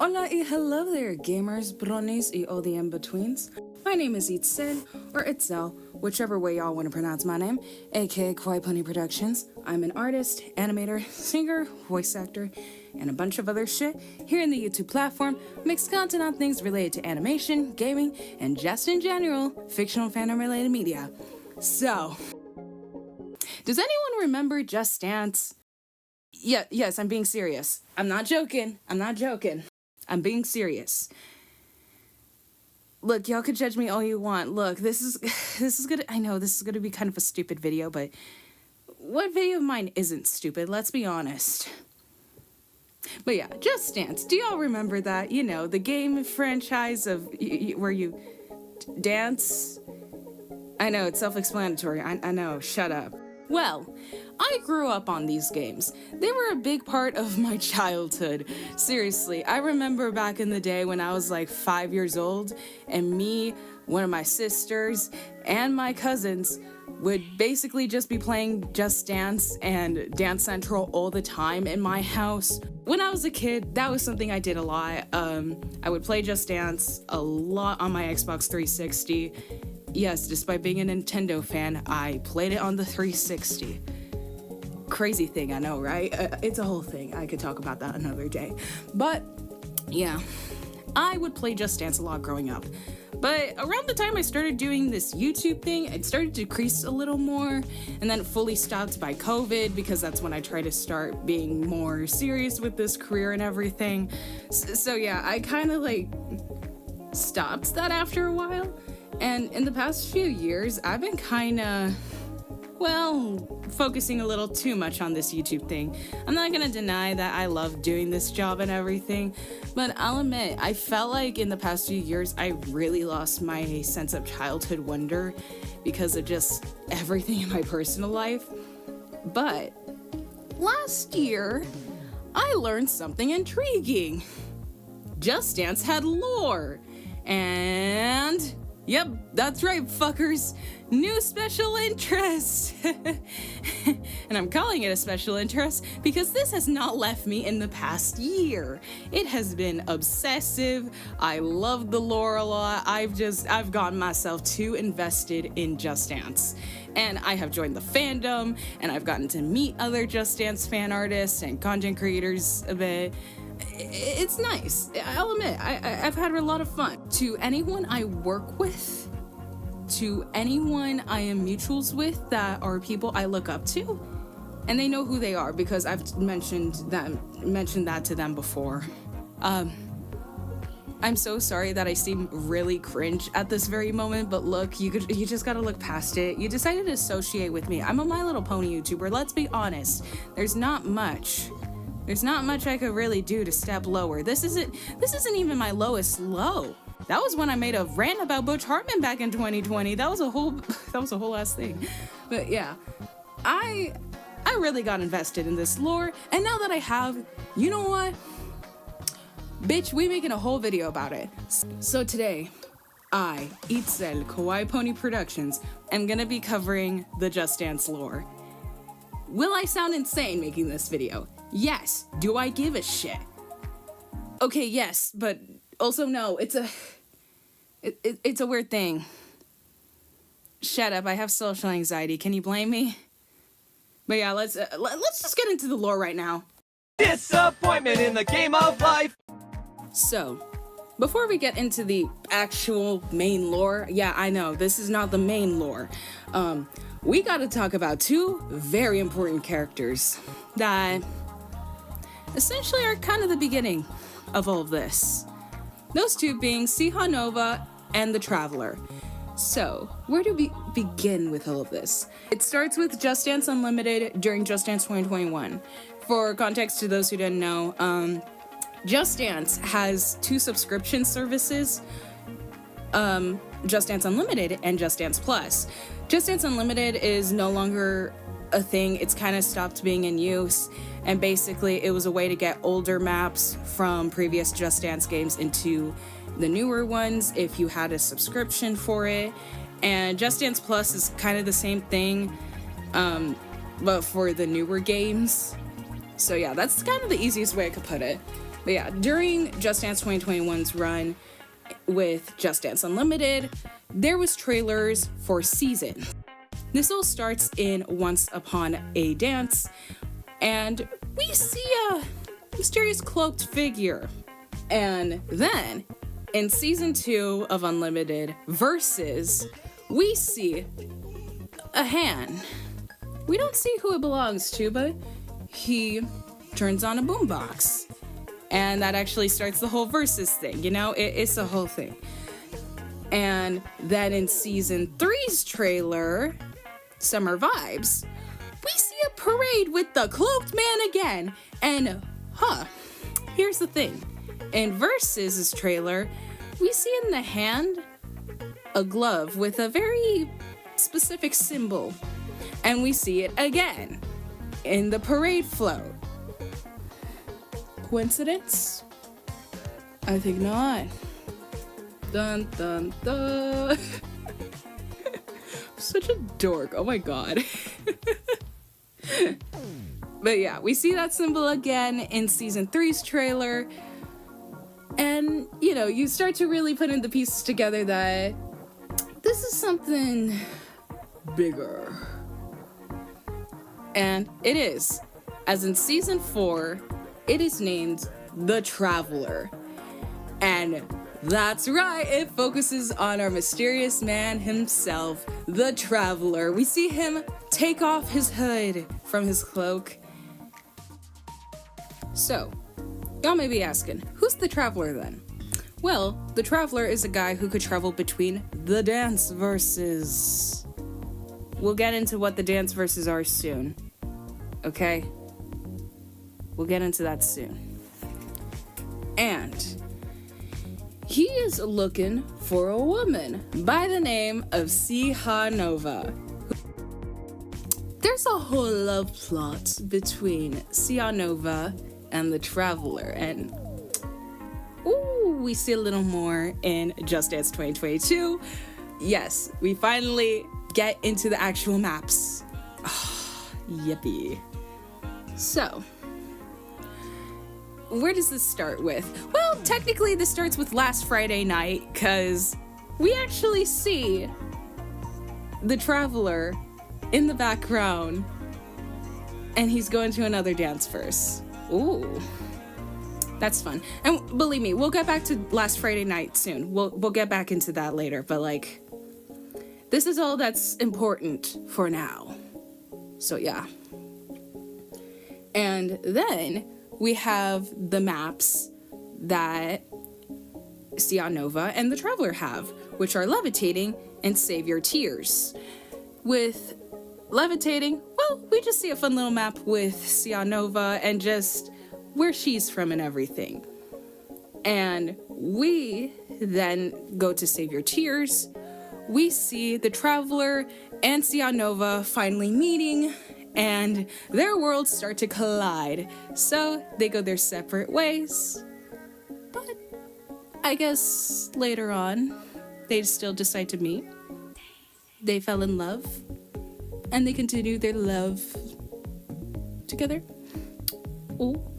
Hola y hello there, gamers, bronis y all the in-betweens. My name is Itzel, or Itzel, whichever way y'all want to pronounce my name, aka Kawaii Pony Productions. I'm an artist, animator, singer, voice actor, and a bunch of other shit here in the YouTube platform, mix content on things related to animation, gaming, and just in general, fictional fandom-related media. So, does anyone remember Just Dance? Yes, I'm being serious. I'm not joking. I'm being serious. Look, y'all could judge me all you want. Look, this is gonna, I know this is gonna be kind of a stupid video, but what video of mine isn't stupid? Let's be honest. But yeah, Just Dance. Do y'all remember that? You know, the game franchise of where you dance? I know, it's self-explanatory. I know, shut up. Well, I grew up on these games. They were a big part of my childhood. Seriously, I remember back in the day when I was like 5 years old, and me, one of my sisters, and my cousins would basically just be playing Just Dance and Dance Central all the time in my house. When I was a kid, that was something I did a lot. I would play Just Dance a lot on my Xbox 360. Yes, despite being a Nintendo fan, I played it on the 360. Crazy thing, I know, right? It's a whole thing. I could talk about that another day. But, yeah, I would play Just Dance a lot growing up. But around the time I started doing this YouTube thing, it started to decrease a little more, and then it fully stopped by COVID, because that's when I tried to start being more serious with this career and everything. So yeah, I kind of like stopped that after a while. And in the past few years, I've been kinda, well, focusing a little too much on this YouTube thing. I'm not gonna deny that I love doing this job and everything, but I'll admit, I felt like in the past few years, I really lost my sense of childhood wonder because of just everything in my personal life. But last year, I learned something intriguing. Just Dance had lore, and yep, that's right, fuckers. New special interest. And I'm calling it a special interest because this has not left me in the past year. It has been obsessive. I love the lore a lot. I've gotten myself too invested in Just Dance. And I have joined the fandom, and I've gotten to meet other Just Dance fan artists and content creators a bit. It's nice. I'll admit, I've had a lot of fun. To anyone I work with, to anyone I am mutuals with that are people I look up to, and they know who they are because I've mentioned that to them before. I'm so sorry that I seem really cringe at this very moment, but look, you just gotta look past it. You decided to associate with me. I'm a My Little Pony YouTuber. Let's be honest. There's not much I could really do to step lower. This isn't even my lowest low. That was when I made a rant about Butch Hartman back in 2020. That was a whole ass thing. But yeah, I really got invested in this lore, and now that I have, you know what? Bitch, we making a whole video about it. So today, I, Itzel, Kawaii Pony Productions, am gonna be covering the Just Dance lore. Will I sound insane making this video? Yes. Do I give a shit? Okay, yes, but also no. It's a weird thing. Shut up. I have social anxiety. Can you blame me? But yeah, let's just get into the lore right now. Disappointment in the game of life. So, before we get into the actual main lore, yeah, I know this is not the main lore. We gotta talk about two very important characters that essentially are kind of the beginning of all of this. Those two being Nova and the Traveler. So, where do we begin with all of this? It starts with Just Dance Unlimited during Just Dance 2021. For context to those who didn't know, Just Dance has two subscription services, Just Dance Unlimited and Just Dance Plus. Just Dance Unlimited is no longer a thing. It's kind of stopped being in use, and basically it was a way to get older maps from previous Just Dance games into the newer ones if you had a subscription for it. And Just Dance Plus is kind of the same thing, but for the newer games. So yeah, that's kind of the easiest way I could put it. But yeah, during Just Dance 2021's run with Just Dance Unlimited, there was trailers for seasons. This all starts in Once Upon a Dance, and we see a mysterious cloaked figure. And then, in season 2 of Unlimited Versus, we see a hand. We don't see who it belongs to, but he turns on a boombox. And that actually starts the whole Versus thing, you know? It's a whole thing. And then in season 3's trailer, Summer Vibes, we see a parade with the cloaked man again. And, here's the thing. In Versus' trailer, we see in the hand a glove with a very specific symbol. And we see it again in the parade float. Coincidence? I think not. Dun dun dun. Such a dork. Oh my god. But yeah, we see that symbol again in season 3's trailer. And, you know, you start to really put in the pieces together that this is something bigger. And it is. As in season 4, it is named The Traveler. And that's right, it focuses on our mysterious man himself, the Traveler. We see him take off his hood from his cloak. So, y'all may be asking, who's the Traveler then? Well, the Traveler is a guy who could travel between the dance verses. We'll get into what the dance verses are soon, okay? We'll get into that soon. And he is looking for a woman by the name of Nova. There's a whole love plot between Nova and the Traveler, and we see a little more in Just Dance 2022. Yes, we finally get into the actual maps. Oh, yippee. So, where does this start with? Well, technically this starts with last Friday night, because we actually see the Traveler in the background, and he's going to another dance verse. Ooh, that's fun. And believe me, we'll get back to last Friday night soon. We'll get back into that later, but like, this is all that's important for now. So yeah. And then we have the maps that Nova and the Traveler have, which are Levitating and Save Your Tears. With Levitating, well, we just see a fun little map with Nova and just where she's from and everything. And we then go to Save Your Tears. We see the Traveler and Nova finally meeting, and their worlds start to collide. So they go their separate ways. But I guess later on, they still decide to meet. They fell in love, and they continue their love together. Oh.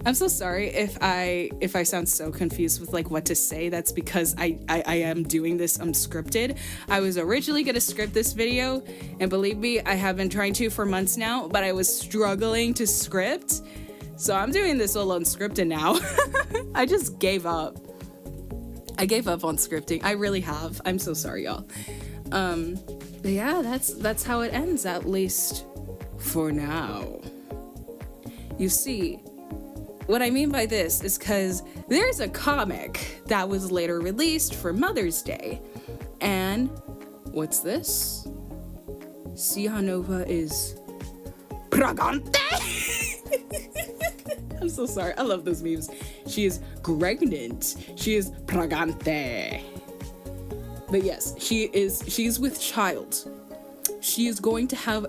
I'm so sorry if I sound so confused with like what to say. That's because I am doing this unscripted. I was originally gonna script this video, and believe me, I have been trying to for months now, but I was struggling to script. So I'm doing this all unscripted now. I just gave up. I gave up on scripting. I really have. I'm so sorry, y'all. But yeah, that's how it ends, at least for now. You see, what I mean by this is because there's a comic that was later released for Mother's Day. And what's this? Nova is Pragante? I'm so sorry. I love those memes. She is pregnant. She is Pragante. But yes, she's with child. She's going to have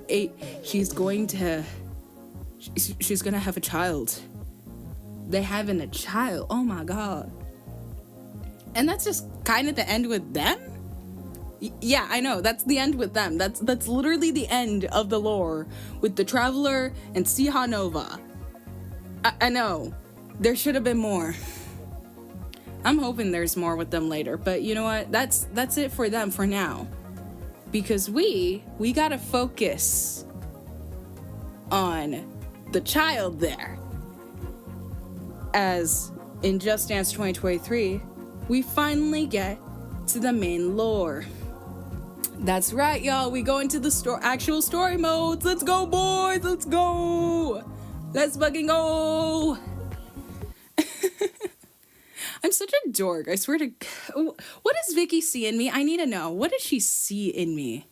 a child. They're having a child. Oh my god. And that's just kind of the end with them? Yeah, I know. That's the end with them. That's literally the end of the lore with the Traveler and Nova. I know. There should have been more. I'm hoping there's more with them later, but you know what? That's it for them for now. Because we gotta focus on the child there. As in Just Dance 2023, we finally get to the main lore. That's right, y'all. We go into the actual story modes. Let's go, boys. Let's go. Let's fucking go. I'm such a dork. I swear to... What does Vicky see in me? I need to know. What does she see in me?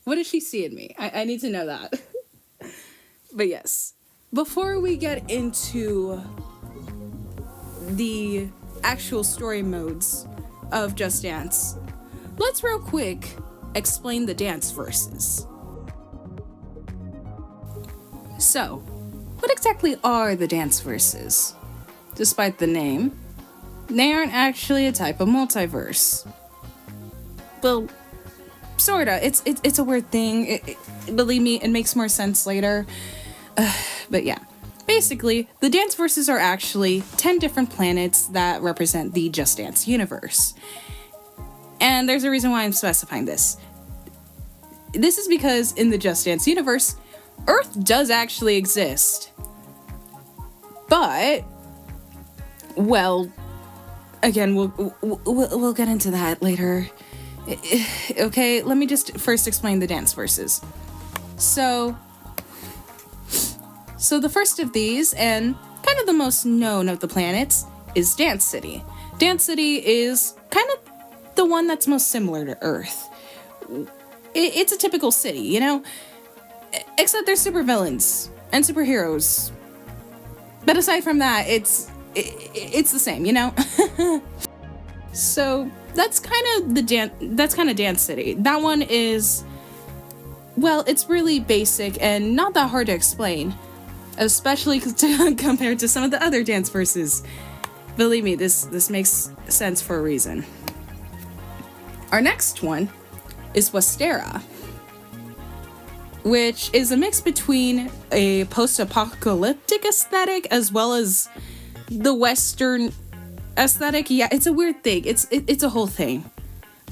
What does she see in me? I need to know that. But yes. Before we get into the actual story modes of Just Dance, let's real quick explain the dance verses. So, what exactly are the dance verses? Despite the name, they aren't actually a type of multiverse. Well, sorta. It's a weird thing. Believe me, it makes more sense later. But yeah. Basically, the dance verses are actually 10 different planets that represent the Just Dance universe. And there's a reason why I'm specifying this. This is because in the Just Dance universe, Earth does actually exist. But, well, again, we'll get into that later. Okay, let me just first explain the dance verses. So the first of these, and kind of the most known of the planets, is Dance City. Dance City is kind of the one that's most similar to Earth. It's a typical city, you know? Except there's supervillains and superheroes. But aside from that, it's the same, you know? So that's kind of Dance City. That one is, well, it's really basic and not that hard to explain. Especially compared to some of the other dance verses. Believe me, this makes sense for a reason. Our next one is Westera, which is a mix between a post-apocalyptic aesthetic as well as the Western aesthetic. Yeah, it's a weird thing. It's a whole thing.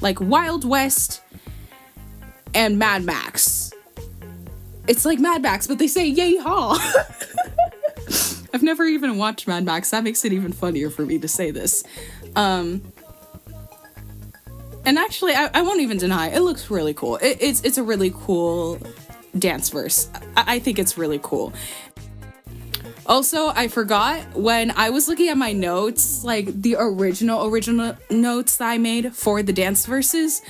Like Wild West and Mad Max. It's like Mad Max, but they say yay haw. I've never even watched Mad Max. That makes it even funnier for me to say this. And actually, I won't even deny, it looks really cool. It's a really cool dance verse. I think it's really cool. Also, I forgot when I was looking at my notes, like the original notes that I made for the dance verses,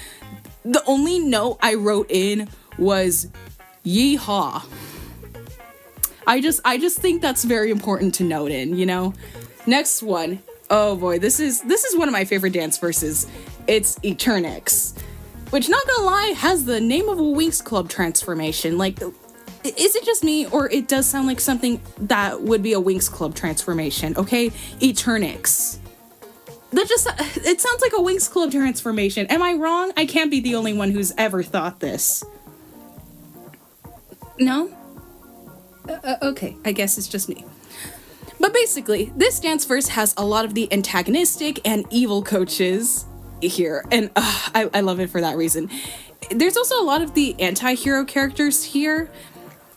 the only note I wrote in was yeehaw. I just think that's very important to note in, you know? Next one. Oh boy, this is one of my favorite dance verses. It's Eternix. Which, not gonna lie, has the name of a Winx Club transformation. Like, is it just me, or it does sound like something that would be a Winx Club transformation, okay? Eternix. It sounds like a Winx Club transformation. Am I wrong? I can't be the only one who's ever thought this. No? Okay, I guess it's just me. But basically, this dance verse has a lot of the antagonistic and evil coaches here, and I love it for that reason. There's also a lot of the anti-hero characters here,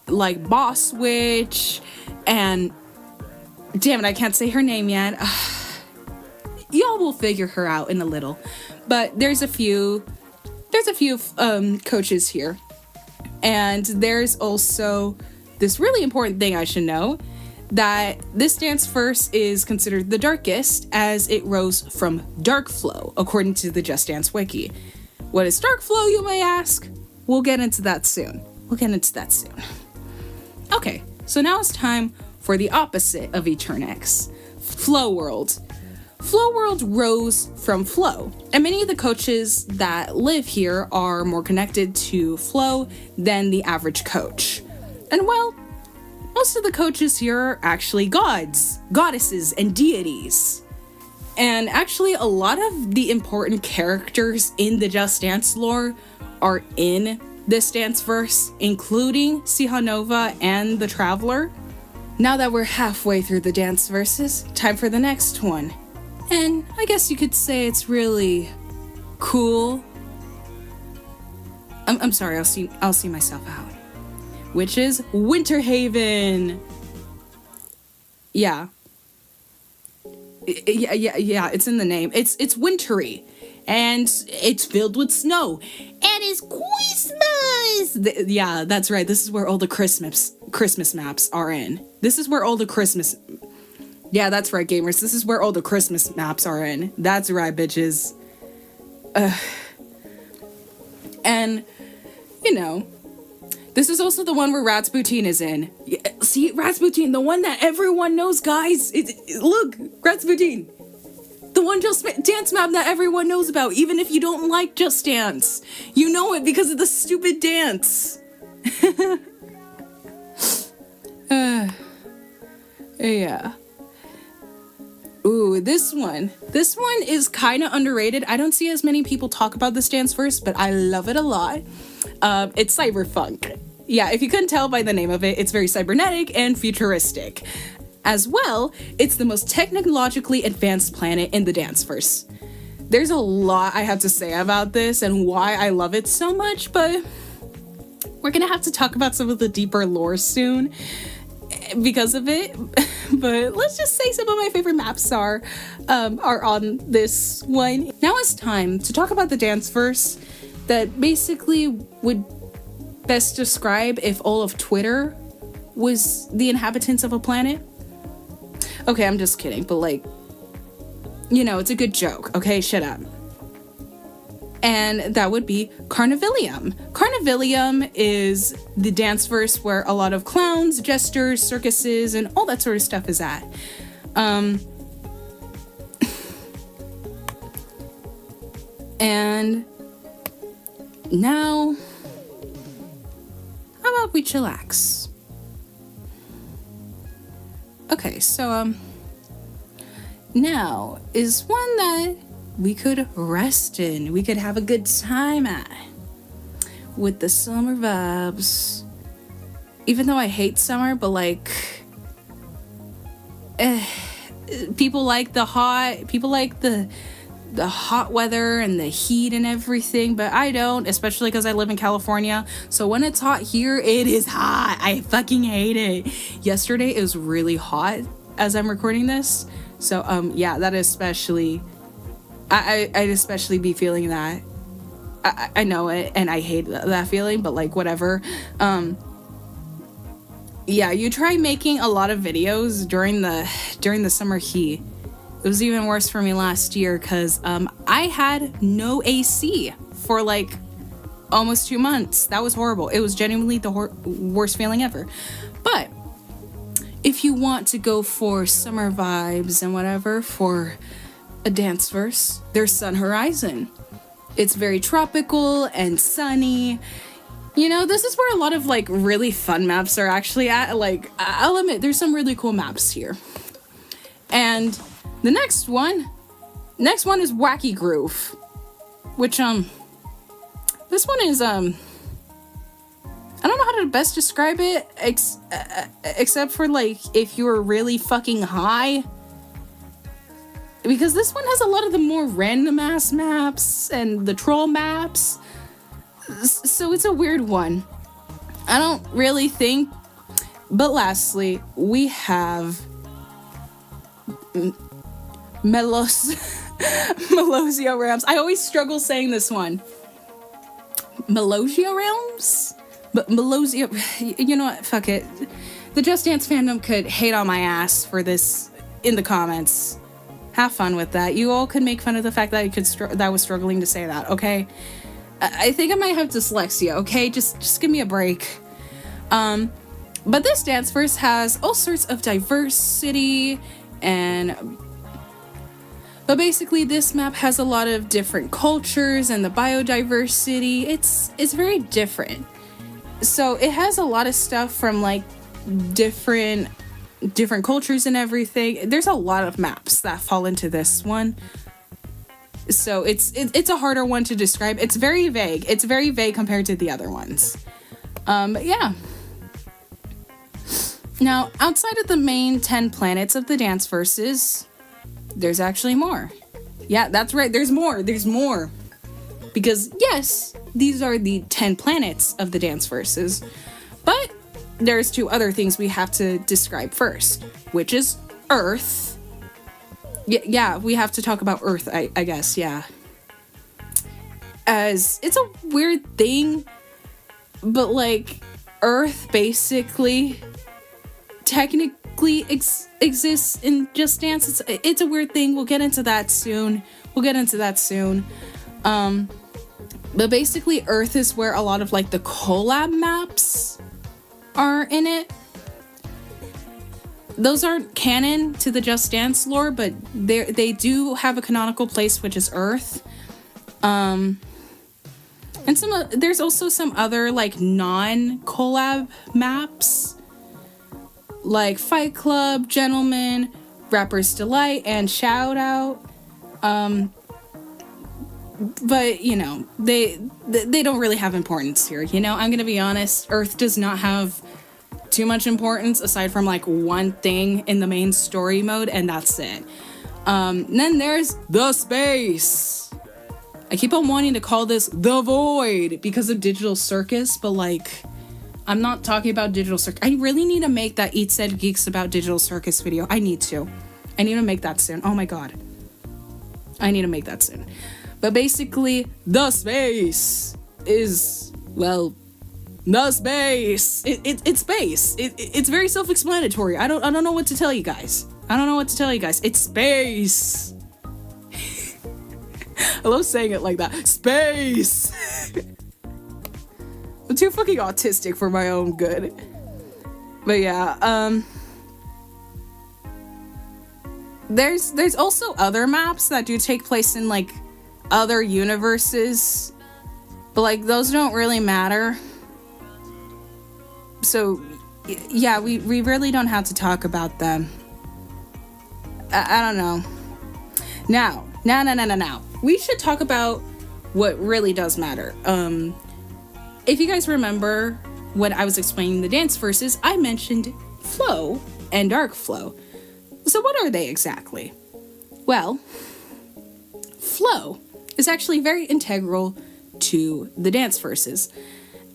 like Boss Witch, and damn it, I can't say her name yet. Y'all will figure her out in a little. But there's a few coaches here. And there's also this really important thing I should know, that this dance verse is considered the darkest as it rose from Dark Flow, according to the Just Dance wiki. What is Dark Flow, you may ask? We'll get into that soon. Okay, so now it's time for the opposite of Eternix, Flow World. Flow World rose from Flow, and many of the coaches that live here are more connected to Flow than the average coach. And well, most of the coaches here are actually gods, goddesses, and deities. And actually, a lot of the important characters in the Just Dance lore are in this dance verse, including Sihanova and the Traveler. now that we're halfway through the dance verses, time for the next one. And I guess you could say it's really cool. I'm sorry, I'll see myself out. Which is Winter Haven. Yeah. Yeah, it's in the name. It's wintry. And it's filled with snow. And it's Christmas! Yeah, that's right. This is where all the Christmas maps are in. This is where all the Christmas... Yeah, that's right, gamers. This is where all the Christmas maps are in. That's right, bitches. And, you know, this is also the one where Rasputin is in. Yeah, see, Rasputin, the one that everyone knows, guys. Look, Rasputin. The one Just Dance map that everyone knows about, even if you don't like Just Dance. You know it because of the stupid dance. Yeah. Ooh, this one is kind of underrated. I don't see as many people talk about this dance verse, but I love it a lot. It's cyberpunk. Yeah, if you couldn't tell by the name of it, it's very cybernetic and futuristic. As well, it's the most technologically advanced planet in the dance verse. There's a lot I have to say about this and why I love it so much, but we're gonna have to talk about some of the deeper lore soon because of it. But let's just say some of my favorite maps are on this one. Now it's time to talk about the dance verse that basically would best describe if all of Twitter was the inhabitants of a planet. Okay, I'm just kidding, but like, you know, it's a good joke, okay? Shut up. And that would be Carnivalium. Carnivalium is the dance verse where a lot of clowns, jesters, circuses, and all that sort of stuff is at. And now, how about we chillax? Okay, so now is one that we could rest in. We could have a good time at with the summer vibes. Even though I hate summer, but like people like the hot weather and the heat and everything, but I don't, especially because I live in California. So when it's hot here, it is hot. I fucking hate it. Yesterday it was really hot as I'm recording this. So yeah, that especially I'd especially be feeling that. I know it and I hate that feeling, but like whatever. Yeah, you try making a lot of videos during the summer heat. It was even worse for me last year because I had no AC for like almost 2 months. That was horrible. It was genuinely the worst feeling ever. But if you want to go for summer vibes and whatever for a dance verse, there's Sun Horizon. It's very tropical and sunny. You know, this is where a lot of like really fun maps are actually at. Like, I'll admit, there's some really cool maps here. And the next one is Wacky Groove, which this one is I don't know how to best describe it except for like if you're really fucking high, because this one has a lot of the more random ass maps and the troll maps, so it's a weird one. I don't really think. But lastly, we have Melosio Realms. I always struggle saying this one. Melosio Realms? But Melosio, you know what? Fuck it. The Just Dance fandom could hate on my ass for this in the comments. Have fun with that. You all could make fun of the fact that I was struggling to say that, okay? I think I might have dyslexia, okay? Just give me a break. But this dance verse has all sorts of diversity but basically this map has a lot of different cultures and the biodiversity. It's very different. So it has a lot of stuff from like different cultures and everything. There's a lot of maps that fall into this one. So it's a harder one to describe. It's very vague. It's very vague compared to the other ones. But yeah. Now, outside of the main 10 planets of the Dance Verses, there's actually more. Yeah, that's right, there's more. Because, yes, these are the 10 planets of the Dance Verses, but there's 2 other things we have to describe first, which is Earth. Yeah, we have to talk about Earth, I guess, yeah. As it's a weird thing, but like, Earth basically technically exists in Just Dance. It's a weird thing. We'll get into that soon. But basically, Earth is where a lot of like the collab maps are in it. Those aren't canon to the Just Dance lore, but they do have a canonical place, which is Earth. And there's also some other like non-collab maps, like Fight Club, Gentleman, Rapper's Delight, and Shout Out. But you know, they don't really have importance here. You know, I'm gonna be honest. Earth does not have too much importance aside from like one thing in the main story mode, and that's it. Then there's the space. I keep on wanting to call this the Void because of Digital Circus, but like, I'm not talking about Digital Circus. I really need to make that Eat Said Geeks about Digital Circus video. I need to make that soon. Oh my god. I need to make that soon. But basically, the space is, well, the space. It's space. It's very self-explanatory. I don't know what to tell you guys. It's space. I love saying it like that. Space. I'm too fucking autistic for my own good. But yeah, there's also other maps that do take place in like other universes, but like those don't really matter. So yeah, we really don't have to talk about them. I don't know. Now. We should talk about what really does matter. If you guys remember when I was explaining the Dance Verses, I mentioned flow and dark flow. So what are they exactly? Well, flow is actually very integral to the Dance Verses,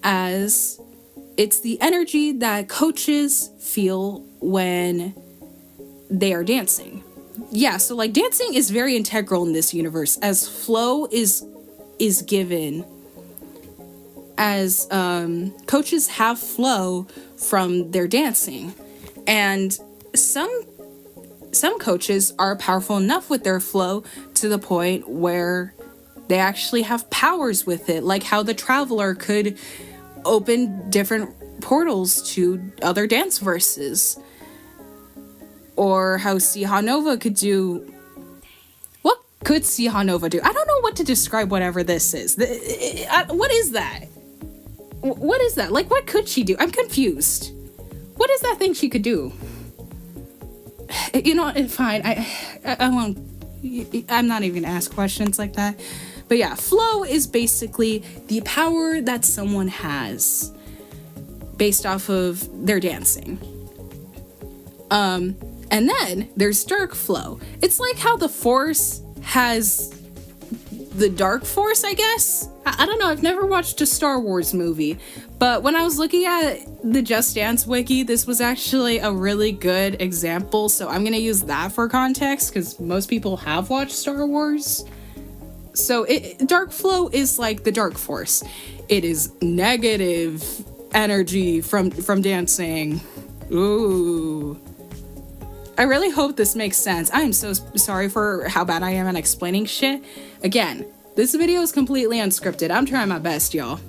as it's the energy that coaches feel when they are dancing. Yeah, so like dancing is very integral in this universe, as flow is given, as coaches have flow from their dancing, and some coaches are powerful enough with their flow to the point where they actually have powers with it, like how the Traveler could open different portals to other Dance Verses. Or how Sihanova could do... What could Sihanova do? I don't know what to describe whatever this is. What is that? What is that? Like, what could she do? I'm confused. What is that thing she could do? You know what? Fine. I won't... I'm not even gonna ask questions like that. But yeah, flow is basically the power that someone has based off of their dancing. And then there's dark flow. It's like how the Force has the dark force, I guess? I don't know, I've never watched a Star Wars movie, but when I was looking at the Just Dance wiki, this was actually a really good example, so I'm gonna use that for context, because most people have watched Star Wars. So dark flow is like the dark force. It is negative energy from dancing. Ooh. I really hope this makes sense. I am so sorry for how bad I am at explaining shit. Again, this video is completely unscripted. I'm trying my best, y'all.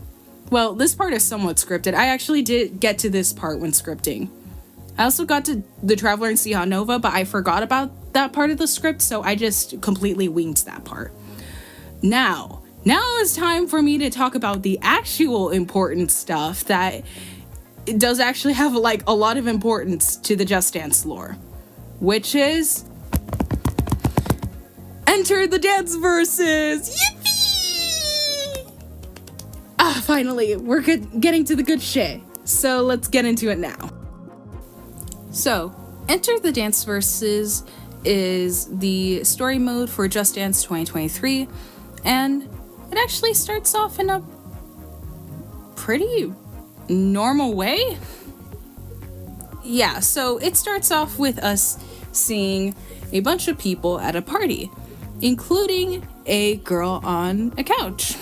Well, this part is somewhat scripted. I actually did get to this part when scripting. I also got to the Traveler and Sihanova, but I forgot about that part of the script, so I just completely winged that part. Now it's time for me to talk about the actual important stuff that does actually have like a lot of importance to the Just Dance lore. Which is... Enter the Dance Verses! Yippee! Finally, we're getting to the good shit. So let's get into it now. So, Enter the Dance Verses is the story mode for Just Dance 2023, and it actually starts off in a pretty normal way. Yeah, so it starts off with us seeing a bunch of people at a party, including a girl on a couch.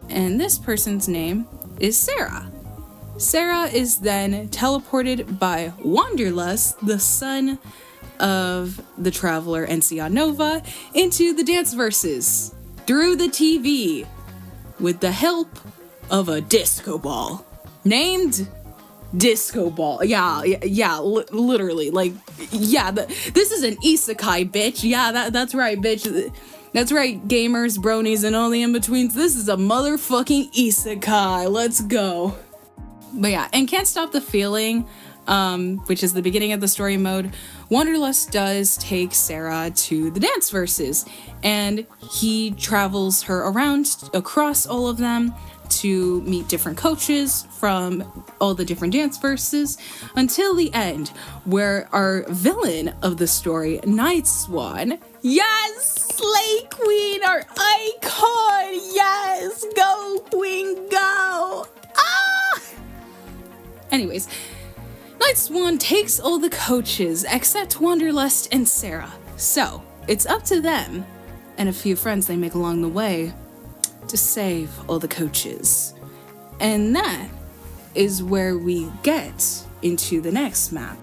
And this person's name is Sarah. Sarah is then teleported by Wanderlust, the son of the traveler Encia Nova, into the Dance Verses through the TV with the help of a disco ball named Disco Ball. Literally. Like, yeah, this is an isekai, bitch. Yeah, that's right, bitch. That's right, gamers, bronies, and all the in-betweens. This is a motherfucking isekai. Let's go. But yeah, and Can't Stop the Feeling, which is the beginning of the story mode, Wanderlust does take Sarah to the Dance Verses, and he travels her around across all of them to meet different coaches from all the different dance verses until the end, where our villain of the story, Night Swan, yes, Slay Queen, our icon, yes, go Queen, go, ah! Anyways, Night Swan takes all the coaches except Wanderlust and Sarah, so it's up to them and a few friends they make along the way to save all the coaches. And that is where we get into the next map.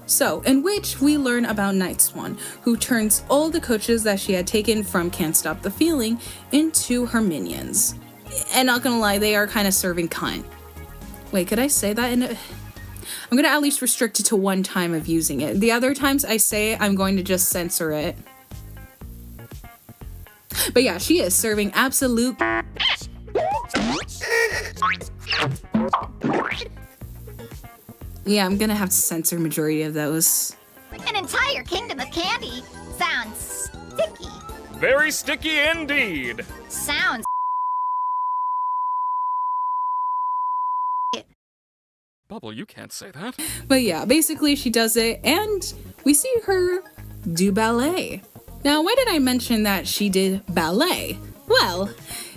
So, in which we learn about Night Swan, who turns all the coaches that she had taken from Can't Stop the Feeling into her minions. And not gonna lie, they are kind of serving cunt. Wait, could I say that in a... I'm gonna at least restrict it to one time of using it. The other times I say it, I'm going to just censor it. But yeah, she is serving absolute... Yeah, I'm gonna have to censor majority of those. An entire kingdom of candy sounds sticky. Very sticky indeed. Sounds... Bubble, you can't say that. But yeah, basically she does it, and we see her do ballet. Now, why did I mention that she did ballet? Well,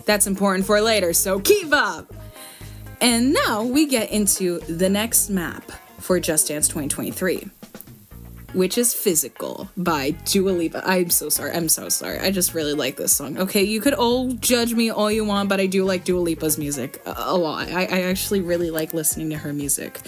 that's important for later, so keep up! And now we get into the next map for Just Dance 2023, which is Physical by Dua Lipa. I'm so sorry. I just really like this song. Okay, you could all judge me all you want, but I do like Dua Lipa's music a lot. I actually really like listening to her music.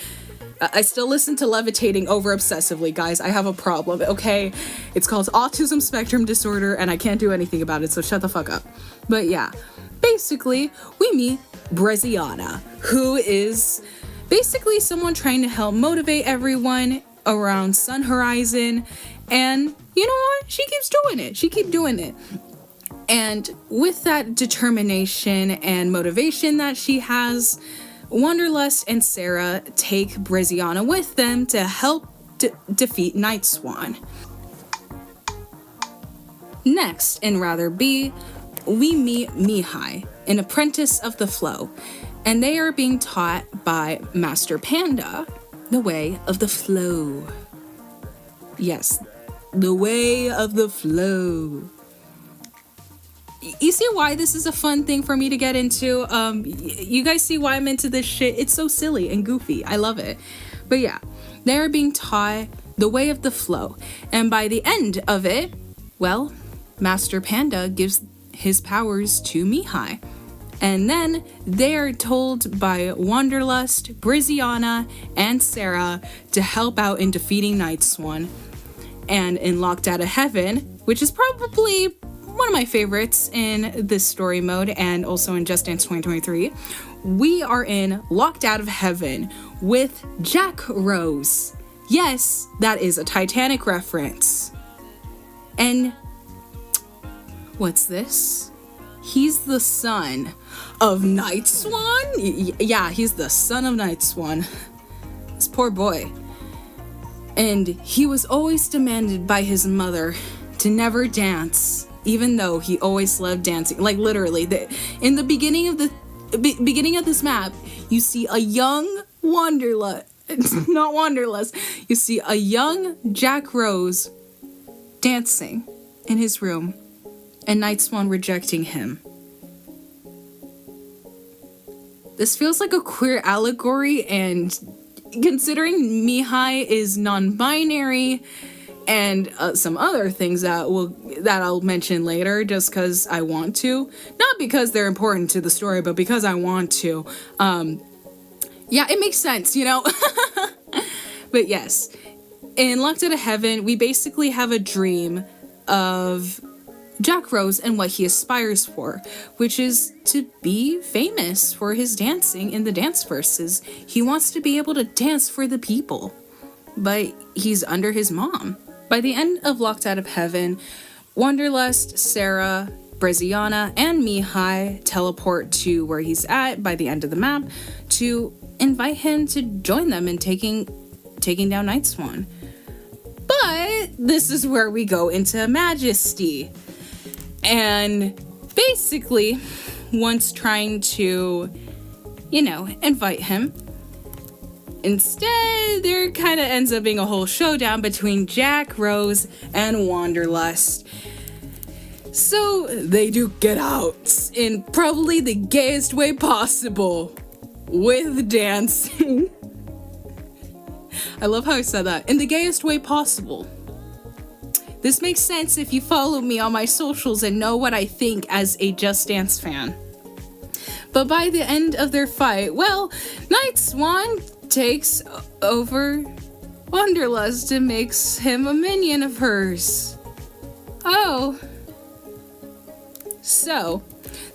I still listen to Levitating over obsessively, guys. I have a problem, okay? It's called autism spectrum disorder, and I can't do anything about it, so shut the fuck up. But yeah, basically, we meet Breziana, who is basically someone trying to help motivate everyone around Sun Horizon, and you know what? She keeps doing it. And with that determination and motivation that she has, Wanderlust and Sarah take Breziana with them to help defeat Night Swan. Next, in Rather Be, we meet Mihai, an apprentice of the flow, and they are being taught by Master Panda the way of the flow. Yes, the way of the flow. You see why this is a fun thing for me to get into? You guys see why I'm into this shit? It's so silly and goofy. I love it. But yeah, they're being taught the way of the flow. And by the end of it, well, Master Panda gives his powers to Mihai. And then they're told by Wanderlust, Breziana, and Sarah to help out in defeating Night Swan. And in Locked Out of Heaven, which is probably one of my favorites in this story mode and also in Just Dance 2023, we are in Locked Out of Heaven with Jack Rose. Yes, that is a Titanic reference. And what's this? He's the son of Night Swan? Yeah, he's the son of Night Swan. This poor boy. And he was always demanded by his mother to never dance, even though he always loved dancing. Like literally, in the beginning of this map, you see a young Wanderlust. It's not Wanderlust. You see a young Jack Rose dancing in his room and Night Swan rejecting him. This feels like a queer allegory, and considering Mihai is non-binary and some other things that I'll mention later just because I want to. Not because they're important to the story, but because I want to. Yeah, it makes sense, you know? But yes, in Locked Out of Heaven, we basically have a dream of Jack Rose and what he aspires for, which is to be famous for his dancing in the dance verses. He wants to be able to dance for the people, but he's under his mom. By the end of Locked Out of Heaven, Wanderlust, Sarah, Breziana, and Mihai teleport to where he's at by the end of the map to invite him to join them in taking down Night Swan. But this is where we go into Majesty. And basically, once trying to, invite him, instead, there kind of ends up being a whole showdown between Jack Rose and Wanderlust. So they do get out in probably the gayest way possible with dancing. I love how I said that. In the gayest way possible. This makes sense if you follow me on my socials and know what I think as a Just Dance fan. But by the end of their fight, well, Night Swan takes over Wanderlust and makes him a minion of hers. Oh. So,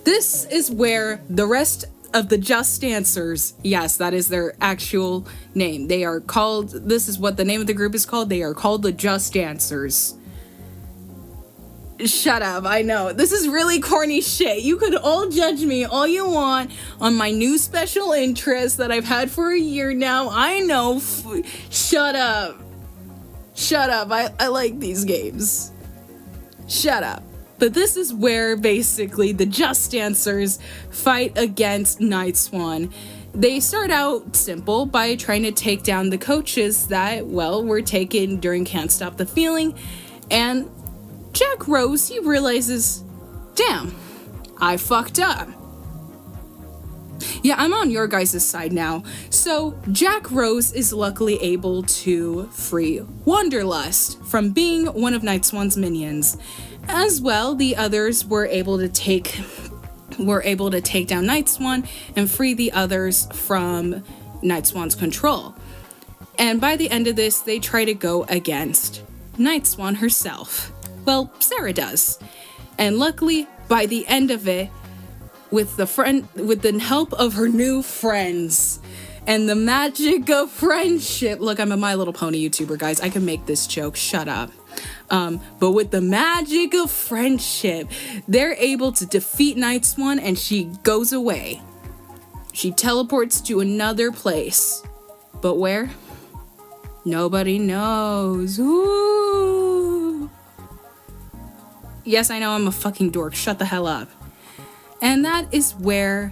this is where the rest of the Just Dancers, yes, that is their actual name. They are called, this is what the name of the group is called. They are called the Just Dancers. Shut up, I know. This is really corny shit. You could all judge me all you want on my new special interest that I've had for a year now. I know. Shut up. Shut up. I like these games. Shut up. But this is where basically the Just Dancers fight against Night Swan. They start out simple by trying to take down the coaches that, well, were taken during Can't Stop the Feeling. And Jack Rose, he realizes, damn, I fucked up. Yeah, I'm on your guys' side now. So Jack Rose is luckily able to free Wanderlust from being one of Night Swan's minions. As well, the others were able to take down Night Swan and free the others from Night Swan's control. And by the end of this, they try to go against Night Swan herself. Well, Sarah does. And luckily, by the end of it, with the help of her new friends and the magic of friendship. Look, I'm a My Little Pony YouTuber, guys. I can make this joke. Shut up. But with the magic of friendship, they're able to defeat Night Swan and she goes away. She teleports to another place. But where? Nobody knows. Ooh. Yes, I know I'm a fucking dork. Shut the hell up. And that is where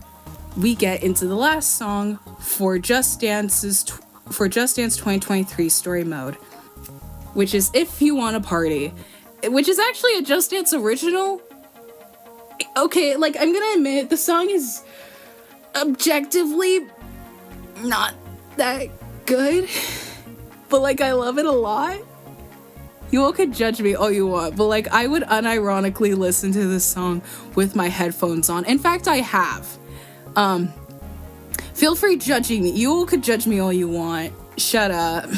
we get into the last song for Just Dance 2023 story mode, which is If You Want a Party, which is actually a Just Dance original. Okay, like, I'm gonna admit, the song is objectively not that good, but, like, I love it a lot. You all could judge me all you want, but, like, I would unironically listen to this song with my headphones on. In fact, I have. Feel free judging me. You all could judge me all you want. Shut up.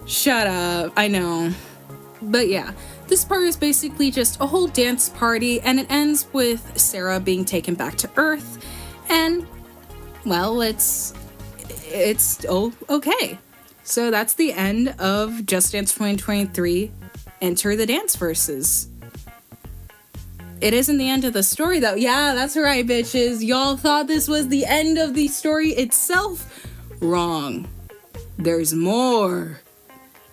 Shut up. I know. But yeah, this part is basically just a whole dance party, and it ends with Sarah being taken back to Earth, and, well, it's okay. So that's the end of Just Dance 2023 Enter the Dance Verses. It isn't the end of the story, though. Yeah, that's right, bitches. Y'all thought this was the end of the story itself? Wrong. There's more.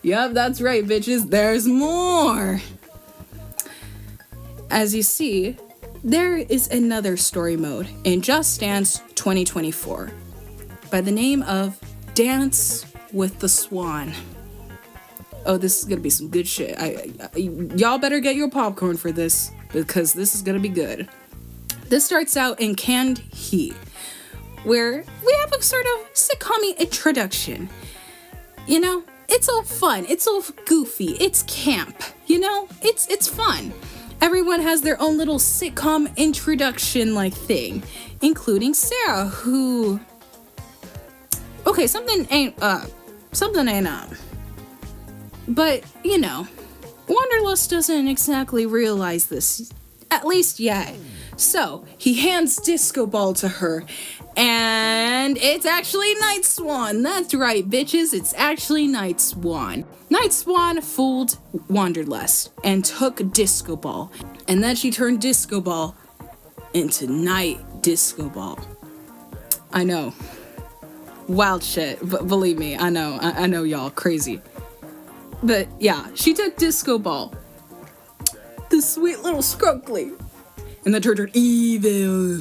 Yep, that's right, bitches. There's more. As you see, there is another story mode in Just Dance 2024 by the name of Dance with the Swan. Oh, this is gonna be some good shit. Y'all better get your popcorn for this, because this is gonna be good. This starts out in Canned Heat, where we have a sort of sitcom introduction. You know, it's all fun, it's all goofy, it's camp, you know, it's fun. Everyone has their own little sitcom introduction like thing, including Sarah, who... Okay, something ain't up. But, you know, Wanderlust doesn't exactly realize this, at least yet. So, he hands Disco Ball to her, and it's actually Night Swan. That's right, bitches, it's actually Night Swan. Night Swan fooled Wanderlust and took Disco Ball, and then she turned Disco Ball into Night Disco Ball. I know. Wild shit, but believe me, I know y'all crazy. But yeah, she took Disco Ball, the sweet little scrunkly, and then turned her evil.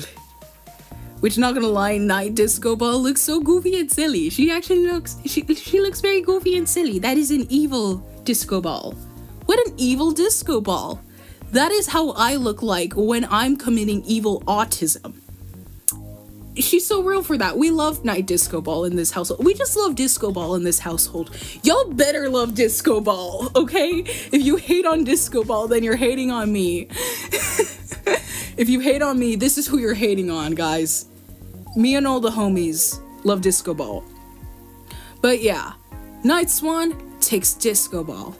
Which, not gonna lie, Night Disco Ball looks so goofy and silly. She actually looks, she looks very goofy and silly. That is an evil Disco Ball. What an evil Disco Ball. That is how I look like when I'm committing evil autism. She's so real for that. We love Night Disco Ball in this household. We just love Disco Ball in this household. Y'all better love Disco Ball, okay? If you hate on Disco Ball, then you're hating on me. If you hate on me, this is who you're hating on, guys. Me and all the homies love Disco Ball. But yeah, Night Swan takes Disco Ball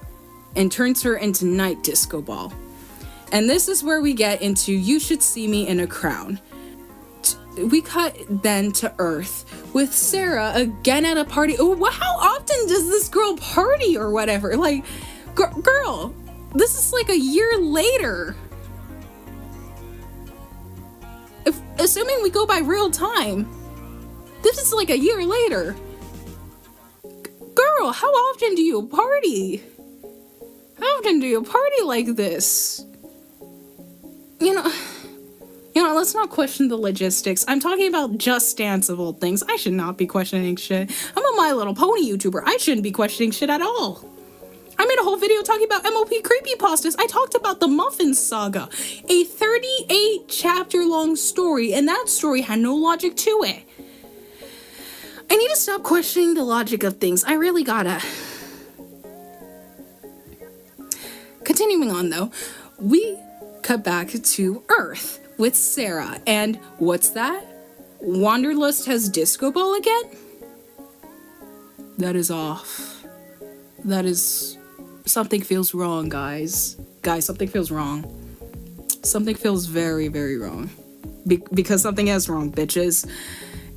and turns her into Night Disco Ball. And this is where we get into You Should See Me in a Crown. We cut then to Earth with Sarah again at a party. Oh, how often does this girl party or whatever? Like, girl, this is like a year later. Assuming we go by real time, this is like a year later. Girl, how often do you party? How often do you party like this? You know, let's not question the logistics. I'm talking about Just Dance of all things. I should not be questioning shit. I'm a My Little Pony YouTuber. I shouldn't be questioning shit at all. I made a whole video talking about MOP creepypastas. I talked about the Muffin Saga, a 38 chapter long story, and that story had no logic to it. I need to stop questioning the logic of things. I really gotta. Continuing on though, we cut back to Earth with Sarah, and what's that? Wanderlust has Disco Ball again? That is off. That is... Something feels wrong, guys. Guys, something feels wrong. Something feels very, very wrong. Because something is wrong, bitches.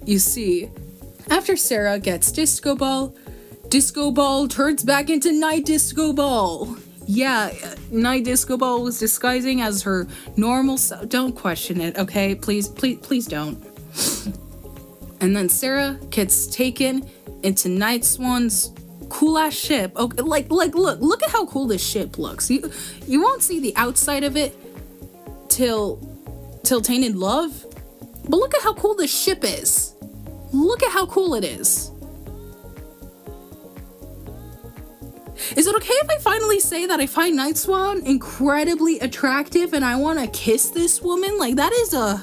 You see, after Sarah gets Disco Ball turns back into Night Disco Ball. Yeah, Night Disco Ball was disguising as her normal self. Don't question it, okay? Please don't. And then Sarah gets taken into Night Swan's cool ass ship. Okay, like look at how cool this ship looks. You won't see the outside of it till Tainted Love, but look at how cool this ship is. Look at how cool it is. Is it okay if I finally say that I find Night Swan incredibly attractive and I want to kiss this woman? Like, that's a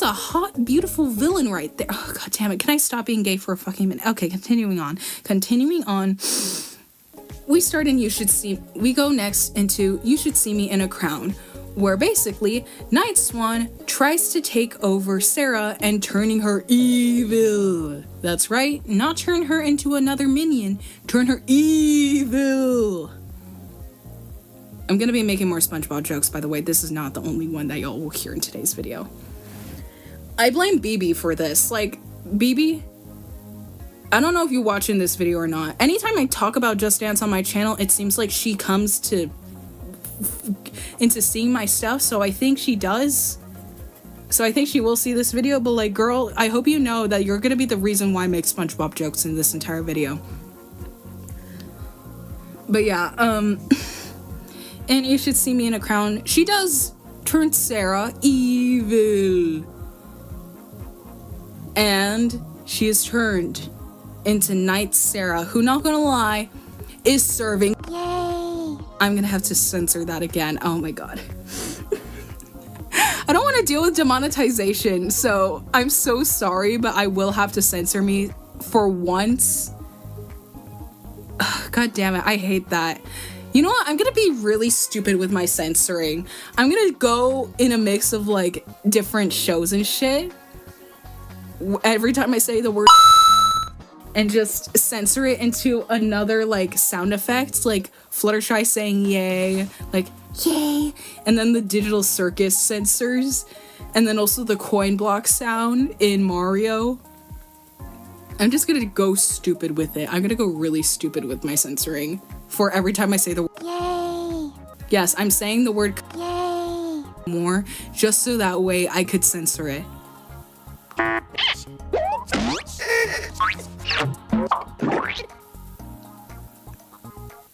hot, beautiful villain right there. Oh, god damn it. Can I stop being gay for a fucking minute? Okay, continuing on. We start in we go next into You Should See Me in a Crown, where basically Night Swan tries to take over Sarah and turning her evil. That's right, not turn her into another minion, turn her evil. I'm gonna be making more SpongeBob jokes, by the way. This is not the only one that y'all will hear in today's video. I blame BB for this. Like, BB, I don't know if you're watching this video or not. Anytime I talk about Just Dance on my channel, it seems like she comes into seeing my stuff, so I think she does. So I think she will see this video, but like, girl, I hope you know that you're gonna be the reason why I make SpongeBob jokes in this entire video. But yeah, and You Should See Me in a Crown, she does turn Sarah evil. And she is turned into Knight Sarah, who, not gonna lie, is serving. Yay! I'm gonna have to censor that again. Oh my god. I don't want to deal with demonetization, so I'm so sorry, but I will have to censor me for once. Ugh, god damn it, I hate that. You know what? I'm gonna be really stupid with my censoring. I'm gonna go in a mix of like different shows and shit. Every time I say the word and just censor it into another like sound effect, like Fluttershy saying yay, like yay, and then the digital circus censors, and then also the coin block sound in Mario. I'm just gonna go stupid with it. I'm gonna go really stupid with my censoring for every time I say the word. Yay! Yes, I'm saying the word Yay! more just so that way I could censor it.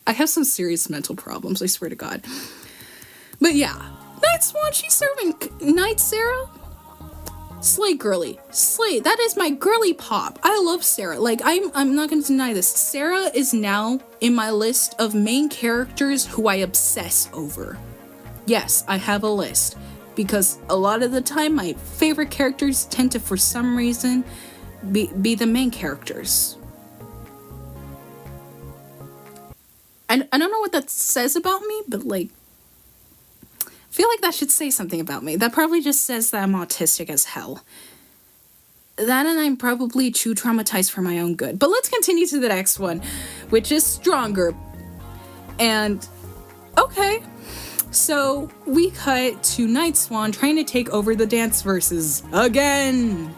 I have some serious mental problems, I swear to God. But yeah, Night Swan, she's serving Knight Sarah. Slay girly. Slay. That is my girly pop. I love Sarah. Like, I'm not gonna deny this. Sarah is now in my list of main characters who I obsess over. Yes, I have a list. Because a lot of the time, my favorite characters tend to, for some reason, be the main characters. And I don't know what that says about me, but like, I feel like that should say something about me. That probably just says that I'm autistic as hell. That and I'm probably too traumatized for my own good. But let's continue to the next one, which is stronger. And, okay. So, we cut to Night Swan trying to take over the dance verses again.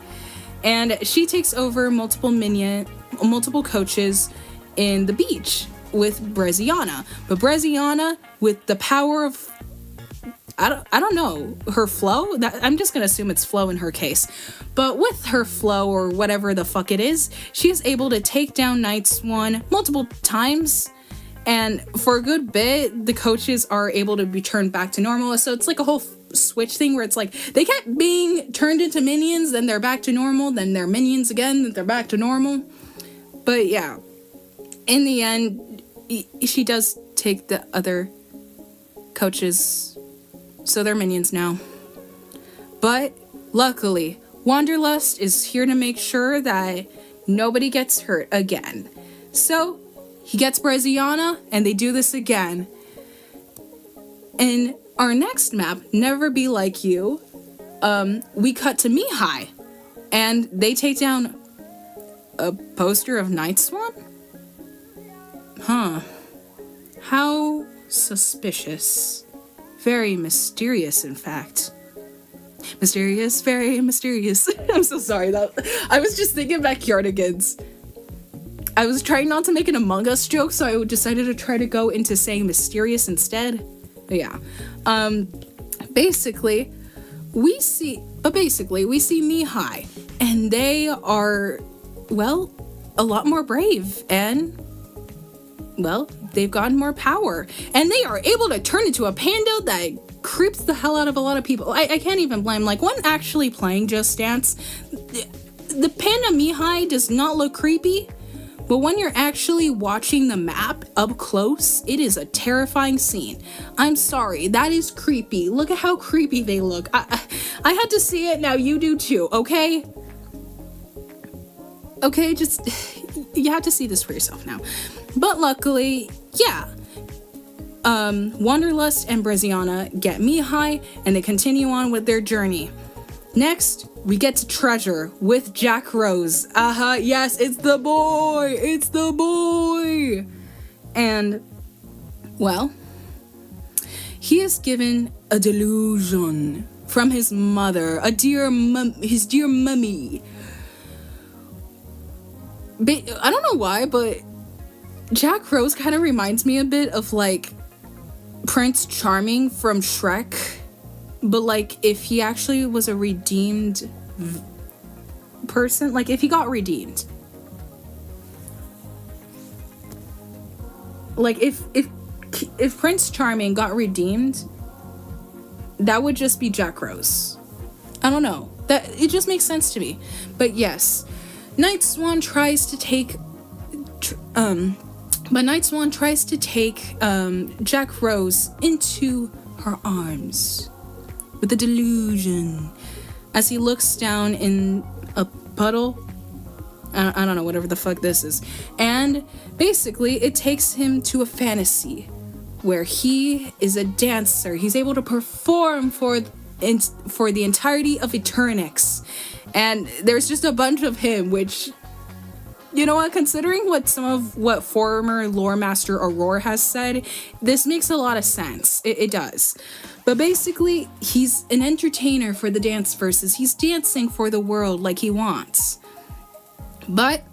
And she takes over multiple coaches in the beach with Breziana. But Breziana, with the power of, I don't know, her flow? I'm just gonna assume it's flow in her case. But with her flow, or whatever the fuck it is, she is able to take down Night Swan multiple times. And for a good bit, the coaches are able to be turned back to normal. So it's like a whole switch thing where it's like they kept being turned into minions, then they're back to normal, then they're minions again, then they're back to normal. But yeah, in the end, she does take the other coaches, so they're minions now. But luckily, Wanderlust is here to make sure that nobody gets hurt again. So he gets Breziana, and they do this again. In our next map, Never Be Like You, we cut to Mihai, and they take down a poster of Night Swan? Huh. How suspicious. Very mysterious, in fact. Mysterious, very mysterious. I'm so sorry. I was just thinking Backyardigans. I was trying not to make an Among Us joke, so I decided to try to go into saying mysterious instead. But yeah. Basically, we see Mihai, and they are, well, a lot more brave, and, well, they've gotten more power. And they are able to turn into a panda that creeps the hell out of a lot of people. I can't even blame, like, when actually playing Just Dance, the panda Mihai does not look creepy. But when you're actually watching the map up close, it is a terrifying scene. I'm sorry, that is creepy. Look at how creepy they look. I had to see it, now you do too, okay? Okay, just, you have to see this for yourself now. But luckily, yeah. Wanderlust and Breziana get Mihai, and they continue on with their journey. Next, we get to Treasure with Jack Rose. Yes, it's the boy! It's the boy! And, well, he is given a delusion from his mother, his dear mummy. I don't know why, but Jack Rose kind of reminds me a bit of, like, Prince Charming from Shrek. But, like, if he actually was a redeemed person, like, if he got redeemed. Like, if Prince Charming got redeemed, that would just be Jack Rose. I don't know. It just makes sense to me. But yes, Night Swan tries to take Jack Rose into her arms with a delusion as he looks down in a puddle. I don't know, whatever the fuck this is. And basically, it takes him to a fantasy where he is a dancer. He's able to perform for the entirety of Eternix. And there's just a bunch of him, which, you know what, considering what former lore master Aurora has said, this makes a lot of sense. It does. But basically, he's an entertainer for the dance verses. He's dancing for the world like he wants. But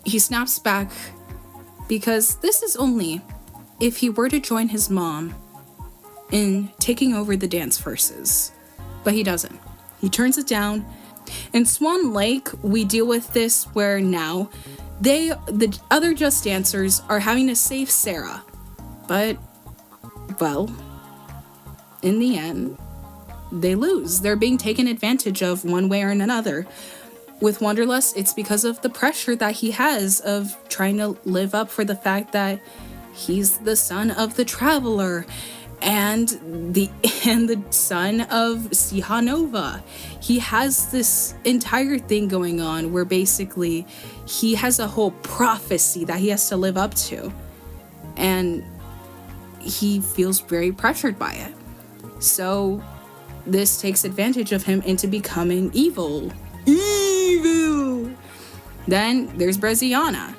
he snaps back because this is only if he were to join his mom in taking over the dance verses. But he doesn't. He turns it down. In Swan Lake, we deal with this where now the other Just Dancers are having to save Sarah. But, well, in the end, they lose. They're being taken advantage of one way or another. With Wanderlust, it's because of the pressure that he has of trying to live up for the fact that he's the son of the Traveler and the son of Sihanova. He has this entire thing going on where basically he has a whole prophecy that he has to live up to. And he feels very pressured by it. So this takes advantage of him into becoming evil. Then there's Breziana,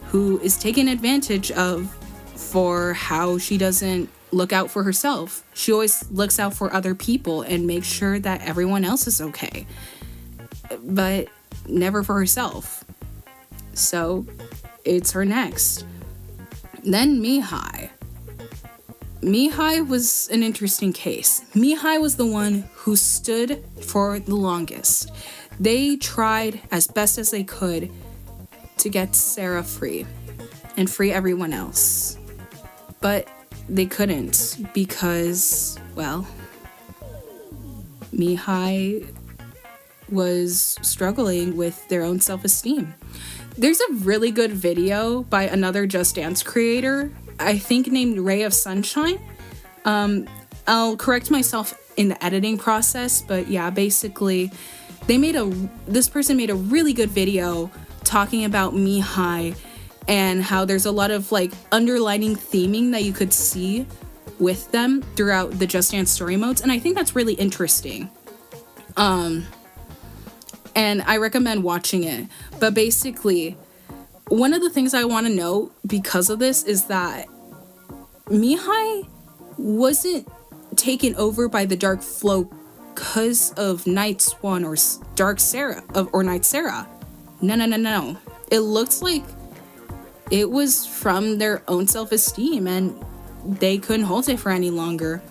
who is taken advantage of for how she doesn't look out for herself. She always looks out for other people and makes sure that everyone else is okay, but never for herself. So it's her next. Then Mihai. Mihai was an interesting case. Mihai was the one who stood for the longest. They tried as best as they could to get Sarah free and free everyone else. But they couldn't because, well, Mihai was struggling with their own self-esteem. There's a really good video by another Just Dance creator, I think named Ray of Sunshine. I'll correct myself in the editing process, but yeah, basically this person made a really good video talking about Mihai and how there's a lot of like underlining theming that you could see with them throughout the Just Dance story modes, and I think that's really interesting. And I recommend watching it. But basically, one of the things I want to note because of this is that Mihai wasn't taken over by the Dark Flow because of Night Swan or Dark Sarah or Night Sarah. No. It looks like it was from their own self-esteem and they couldn't hold it for any longer.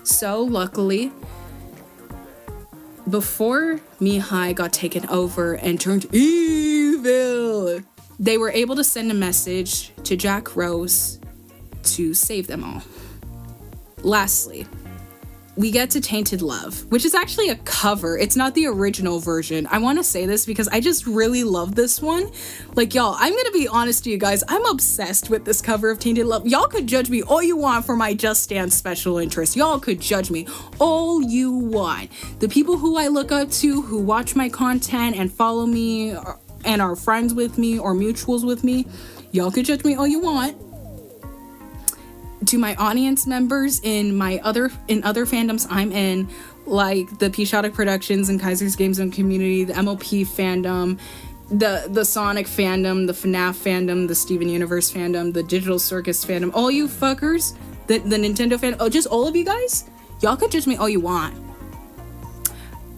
So luckily, before Mihai got taken over and turned evil, they were able to send a message to Jack Rose to save them all. Lastly, we get to Tainted Love, which is actually a cover. It's not the original version. I want to say this because I just really love this one. Like, y'all, I'm going to be honest to you guys. I'm obsessed with this cover of Tainted Love. Y'all could judge me all you want for my Just Dance special interest. Y'all could judge me all you want. The people who I look up to, who watch my content and follow me and are friends with me or mutuals with me, y'all could judge me all you want. To my audience members in other fandoms I'm in, like the Pishotic Productions and Kaiser's Games Zone community, the MOP fandom, the Sonic fandom, the FNAF fandom, the Steven Universe fandom, the Digital Circus fandom, all you fuckers, the Nintendo fandom, just all of you guys, y'all could judge me all you want.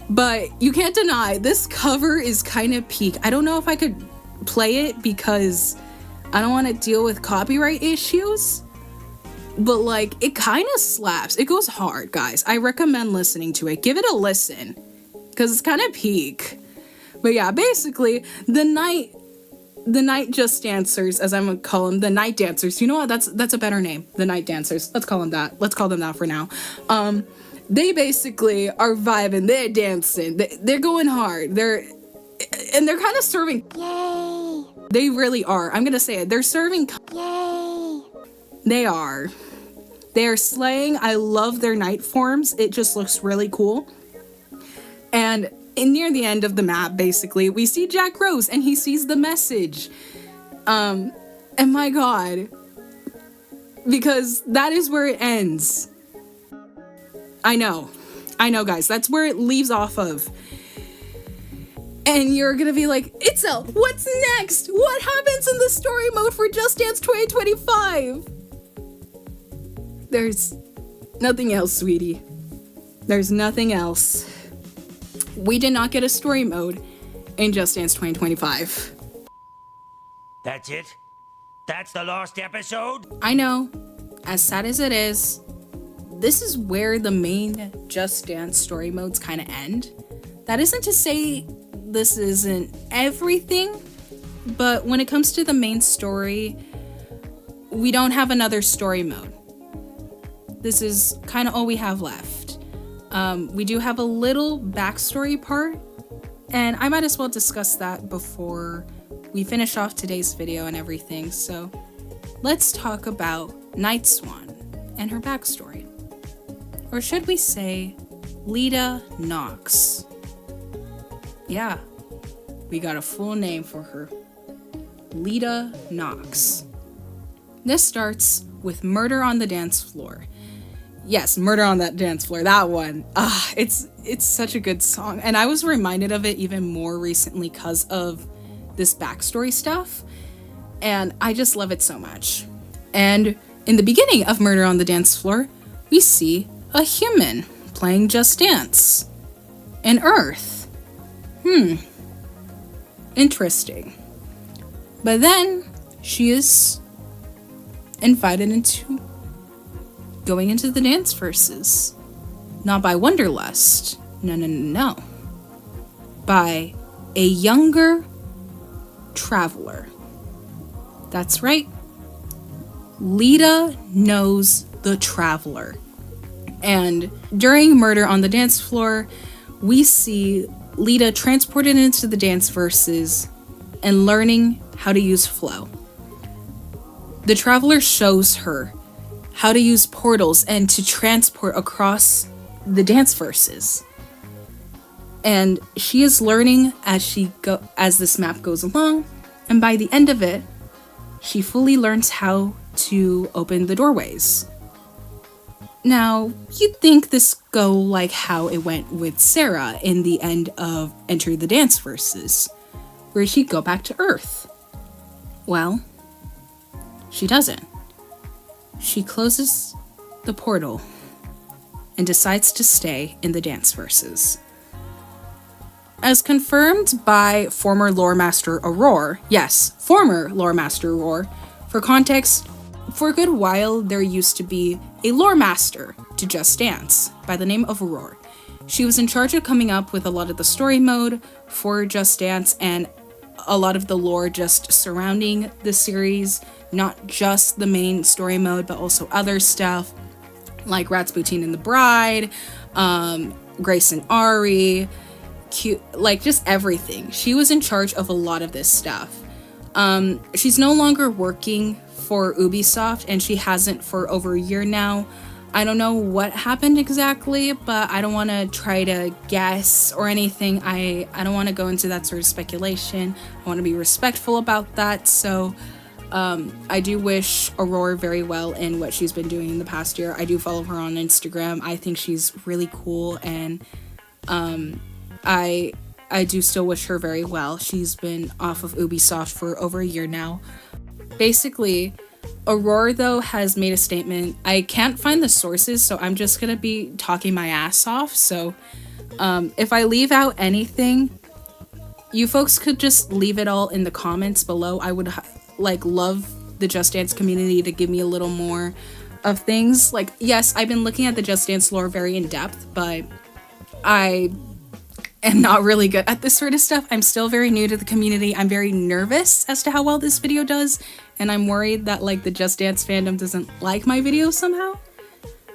But you can't deny, this cover is kind of peak. I don't know if I could play it because I don't want to deal with copyright issues. But like, it kind of slaps. It goes hard, guys. I recommend listening to it. Give it a listen, because it's kind of peak. But yeah, basically, the night Just Dancers, as I'm gonna call them, the Night Dancers. You know what? That's a better name. The Night Dancers. Let's call them that. Let's call them that for now. They basically are vibing. They're dancing. They're going hard. They're kind of serving. Yay! They really are. I'm gonna say it. They're serving. Yay! They are. They are slaying. I love their night forms. It just looks really cool. And near the end of the map, basically, we see Jack Rose and he sees the message. And my god. Because that is where it ends. I know, guys. That's where it leaves off of. And you're gonna be like, Itzel, what's next? What happens in the story mode for Just Dance 2025? There's nothing else, sweetie. There's nothing else. We did not get a story mode in Just Dance 2025. That's it? That's the last episode? I know, as sad as it is, this is where the main Just Dance story modes kind of end. That isn't to say this isn't everything, but when it comes to the main story, we don't have another story mode. This is kind of all we have left. We do have a little backstory part, and I might as well discuss that before we finish off today's video and everything. So let's talk about Night Swan and her backstory. Or should we say Lita Knox? Yeah, we got a full name for her. Lita Knox. This starts with Murder on the Dance Floor. Yes, Murder on that Dance Floor, that one. It's such a good song. And I was reminded of it even more recently because of this backstory stuff. And I just love it so much. And in the beginning of Murder on the Dance Floor, we see a human playing Just Dance. An Earth. Interesting. But then she is invited into going into the dance verses. Not by Wonderlust. No. By a younger traveler. That's right. Lita knows the traveler. And during Murder on the Dance Floor, we see Lita transported into the dance verses and learning how to use flow. The traveler shows her how to use portals and to transport across the dance verses. And she is learning as this map goes along, and by the end of it, she fully learns how to open the doorways. Now, you'd think this go like how it went with Sarah in the end of Enter the Dance verses, where she'd go back to Earth. Well, she doesn't. She closes the portal and decides to stay in the dance verses. As confirmed by former lore master Aurora, yes, former lore master Aurora, for context, for a good while there used to be a lore master to Just Dance by the name of Aurora. She was in charge of coming up with a lot of the story mode for Just Dance and a lot of the lore just surrounding the series, not just the main story mode, but also other stuff like Rasputin and the Bride, Grace and Ari, like just everything. She was in charge of a lot of this stuff. She's no longer working for Ubisoft, and she hasn't for over a year now. I don't know what happened exactly, but I don't want to try to guess or anything. I don't want to go into that sort of speculation. I want to be respectful about that. So I do wish Aurora very well in what she's been doing in the past year. I do follow her on Instagram. I think she's really cool, and I do still wish her very well. She's been off of Ubisoft for over a year now. Basically, Aurora, though, has made a statement. I can't find the sources, so I'm just going to be talking my ass off. So if I leave out anything, you folks could just leave it all in the comments below. I would love the Just Dance community to give me a little more of things. Like, yes, I've been looking at the Just Dance lore very in depth, but I am not really good at this sort of stuff. I'm still very new to the community. I'm very nervous as to how well this video does, and I'm worried that the Just Dance fandom doesn't like my videos somehow.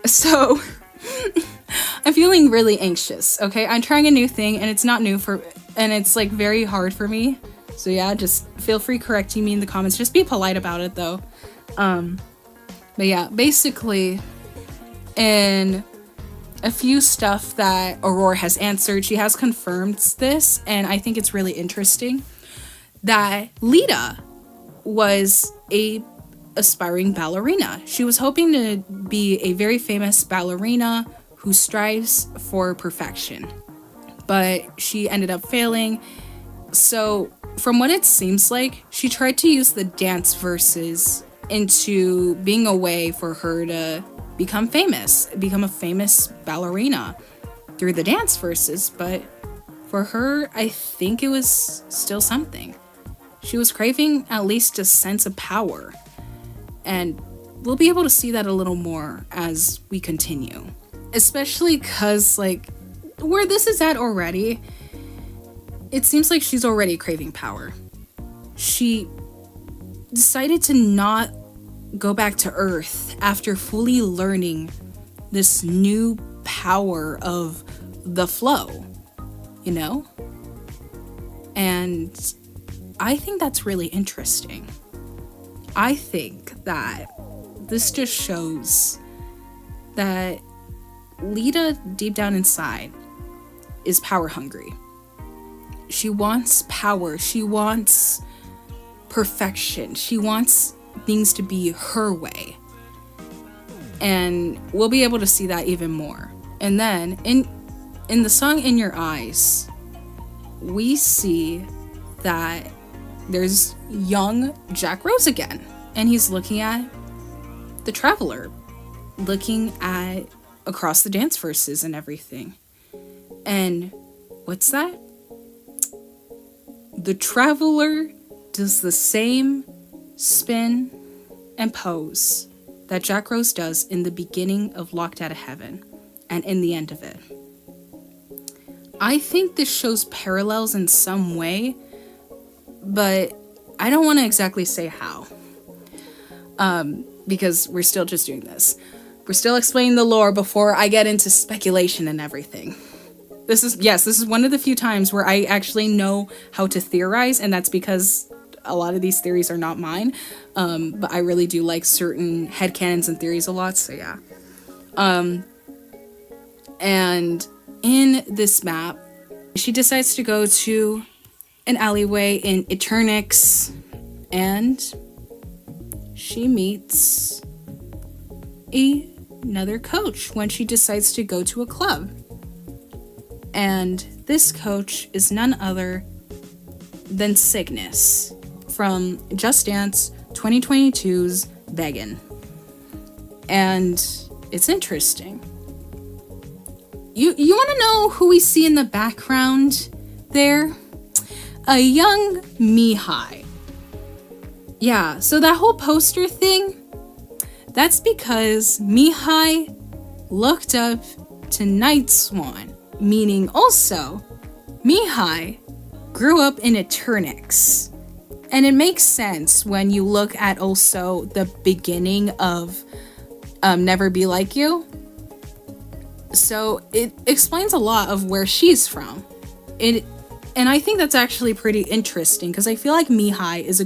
So I'm feeling really anxious, okay? I'm trying a new thing, and it's not new and it's very hard for me So yeah, just feel free correcting me in the comments. Just be polite about it though. But yeah, basically, in a few stuff that Aurora has answered, she has confirmed this, and I think it's really interesting that Lita was a aspiring ballerina. She was hoping to be a very famous ballerina who strives for perfection, but she ended up failing. So from what it seems like, she tried to use the dance verses into being a way for her to become a famous ballerina through the dance verses. But for her, I think it was still something. She was craving at least a sense of power, and we'll be able to see that a little more as we continue, especially because like where this is at already, it seems like she's already craving power. She decided to not go back to Earth after fully learning this new power of the flow, you know? And I think that's really interesting. I think that this just shows that Lita, deep down inside, is power hungry. She wants power. She wants perfection. She wants things to be her way. And we'll be able to see that even more. And then in the song In Your Eyes, we see that there's young Jack Rose again, and he's looking at the Traveler, looking at across the dance verses and everything. And what's that? The Traveler does the same spin and pose that Jack Rose does in the beginning of Locked Out of Heaven and in the end of it. I think this shows parallels in some way, but I don't want to exactly say how, because we're still just doing this. We're still explaining the lore before I get into speculation and everything. This is one of the few times where I actually know how to theorize, and that's because a lot of these theories are not mine, but I really do like certain headcanons and theories a lot, so yeah. And in this map, she decides to go to an alleyway in Eternix, and she meets another coach when she decides to go to a club. And this coach is none other than Cygnus from Just Dance 2022's Beggin'. And it's interesting. You want to know who we see in the background there? A young Mihai. Yeah, so that whole poster thing, that's because Mihai looked up to Night Swan, meaning also Mihai grew up in Eternix. And it makes sense when you look at also the beginning of Never Be Like You. So it explains a lot of where she's from. And I think that's actually pretty interesting because I feel like Mihai is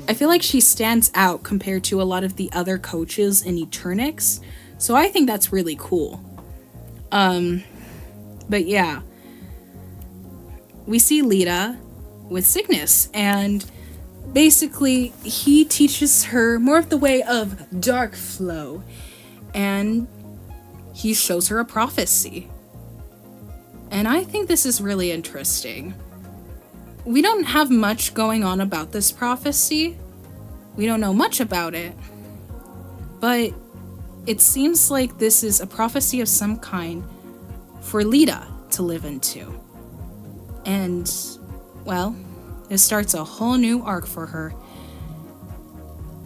I feel like she stands out compared to a lot of the other coaches in Eternix. So I think that's really cool. But yeah. We see Lita with Cygnus, and basically he teaches her more of the way of dark flow, and he shows her a prophecy. And I think this is really interesting. We don't have much going on about this prophecy. We don't know much about it. But it seems like this is a prophecy of some kind for Lita to live into. And, well, it starts a whole new arc for her.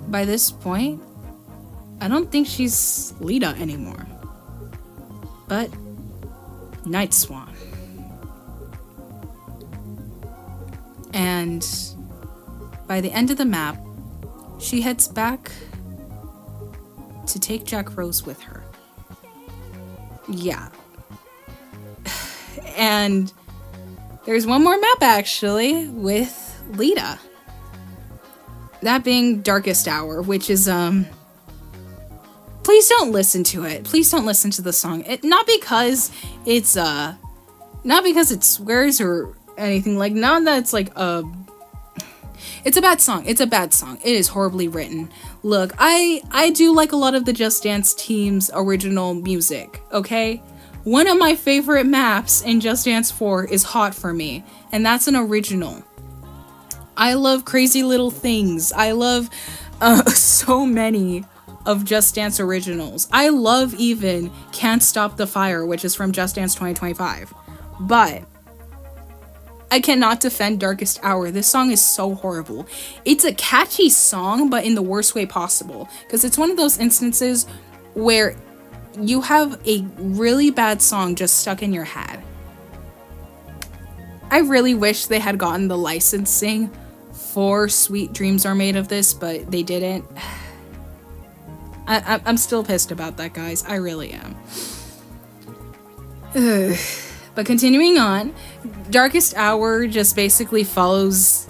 By this point, I don't think she's Lita anymore, but Night Swan. And by the end of the map, she heads back to take Jack Rose with her. Yeah. And There's one more map actually with Lita. That being Darkest Hour, which is please don't listen to it. Please don't listen to the song. Not because it swears or anything, like, not that it's like it's a bad song. It's a bad song. It is horribly written. Look, I do like a lot of the Just Dance team's original music, okay? One of my favorite maps in Just Dance 4 is Hot for Me, and that's an original. I love Crazy Little Things. I love so many of Just Dance originals. I love even Can't Stop the Fire, which is from Just Dance 2025. But I cannot defend Darkest Hour. This song is so horrible. It's a catchy song, but in the worst way possible. Because it's one of those instances where you have a really bad song just stuck in your head. I really wish they had gotten the licensing for Sweet Dreams Are Made of This, but they didn't. I'm still pissed about that, guys. I really am. Ugh. But continuing on, Darkest Hour just basically follows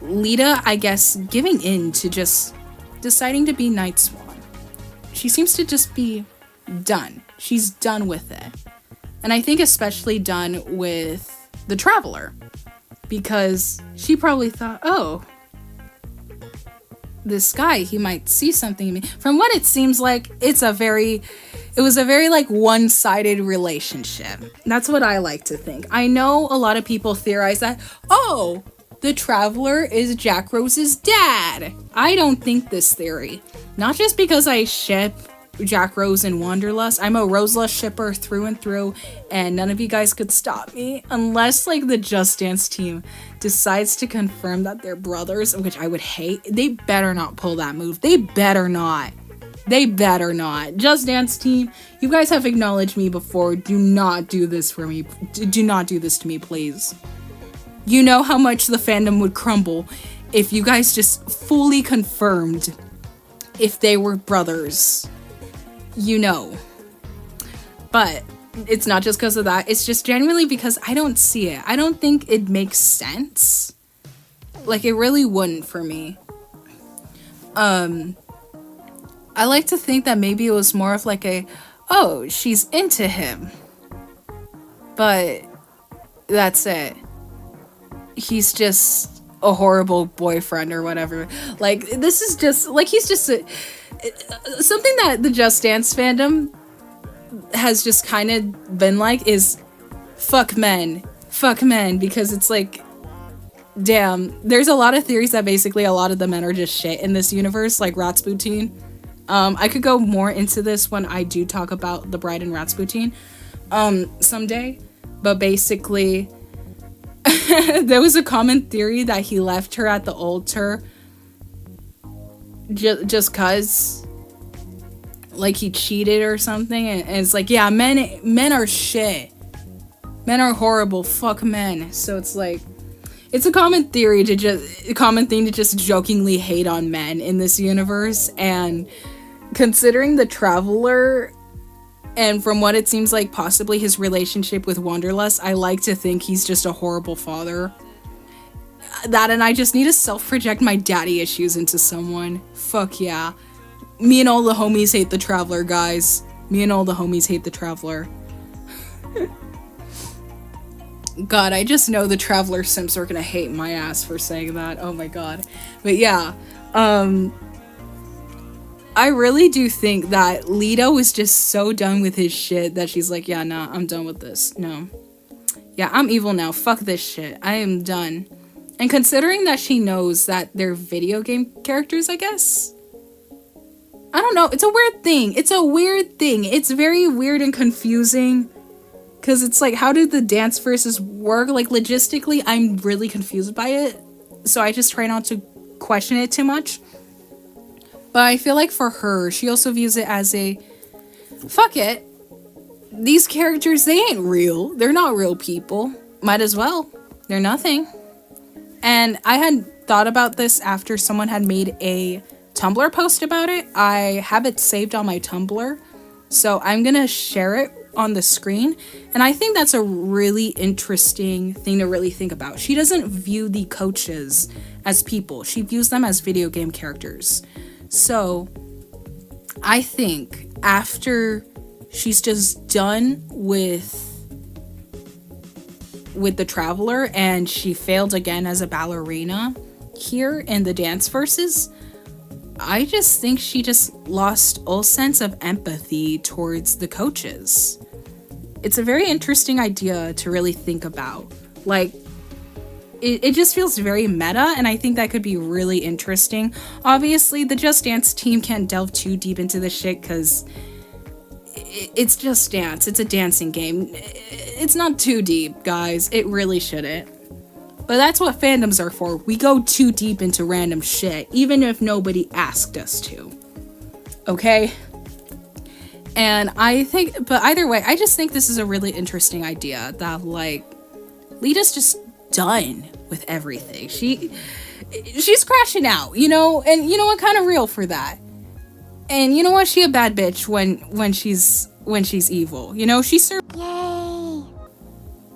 Lita, I guess, giving in to just deciding to be Night Swan. She seems to just be done. She's done with it. And I think especially done with the Traveler. Because she probably thought, oh, this guy, he might see something in me. From what it seems like, it was a very like one-sided relationship. That's what I like to think. I know a lot of people theorize that, oh, the Traveler is Jack Rose's dad. I don't think this theory. Not just because I ship Jack Rose and Wanderlust. I'm a Roselust shipper through and through, and none of you guys could stop me unless like the Just Dance team decides to confirm that they're brothers, which I would hate. They better not pull that move. They better not. Just Dance team, you guys have acknowledged me before. Do not do this for me. Do not do this to me, please. You know how much the fandom would crumble if you guys just fully confirmed if they were brothers. You know. But it's not just because of that. It's just genuinely because I don't see it. I don't think it makes sense. Like, it really wouldn't for me. I like to think that maybe it was more of like a, oh, she's into him. But that's it. He's just a horrible boyfriend or whatever. Like, this is just, like, he's just something that the Just Dance fandom has just kind of been like is fuck men, because it's like, damn, there's a lot of theories that basically a lot of the men are just shit in this universe, like Rasputin. I could go more into this when I do talk about the Bride and Rasputin someday, but basically there was a common theory that he left her at the altar just cause like he cheated or something, and it's like, yeah, men are shit, men are horrible, fuck men. So it's like, it's a common thing to just jokingly hate on men in this universe. And considering the Traveler, and from what it seems like possibly his relationship with Wanderlust, I like to think he's just a horrible father. That, and I just need to self-project my daddy issues into someone. Fuck yeah. Me and all the homies hate the Traveler, guys. Me and all the homies hate the Traveler. God, I just know the Traveler simps are gonna hate my ass for saying that. Oh my god. But yeah, I really do think that Lita was just so done with his shit that she's like, yeah, nah, I'm done with this. No. Yeah, I'm evil now. Fuck this shit. I am done. And considering that she knows that they're video game characters, I guess? I don't know. It's a weird thing. It's very weird and confusing. Because it's like, how did the dance verses work? Like, logistically, I'm really confused by it. So I just try not to question it too much. But I feel like for her, she also views it as a, fuck it. These characters, they ain't real. They're not real people. Might as well. They're nothing. And I had thought about this after someone had made a Tumblr post about it. I have it saved on my Tumblr. So I'm going to share it on the screen. And I think that's a really interesting thing to really think about. She doesn't view the coaches as people. She views them as video game characters. So I think after she's just done with the Traveler and she failed again as a ballerina here in the dance verses, I just think she just lost all sense of empathy towards the coaches. It's a very interesting idea to really think about. Like, it just feels very meta, and I think that could be really interesting. Obviously, the Just Dance team can't delve too deep into this shit because it's Just Dance. It's a dancing game. It's not too deep, guys. It really shouldn't. But that's what fandoms are for. We go too deep into random shit, even if nobody asked us to. Okay? And I think, but either way, I just think this is a really interesting idea that, like, Lita's just done with everything. She's crashing out, you know? And you know what? Kind of real for that. And you know what? She a bad bitch when she's evil. You know, she served. Yay!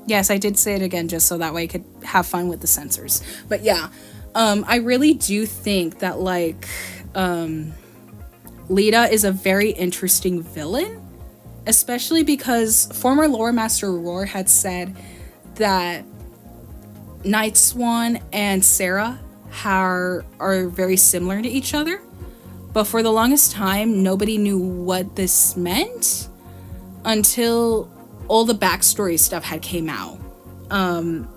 Yes, I did say it again just so that way I could have fun with the censors. But yeah, I really do think that, like, Lita is a very interesting villain, especially because former Lore Master Roar had said that Night Swan and Sarah are very similar to each other. But for the longest time, nobody knew what this meant until all the backstory stuff had came out. And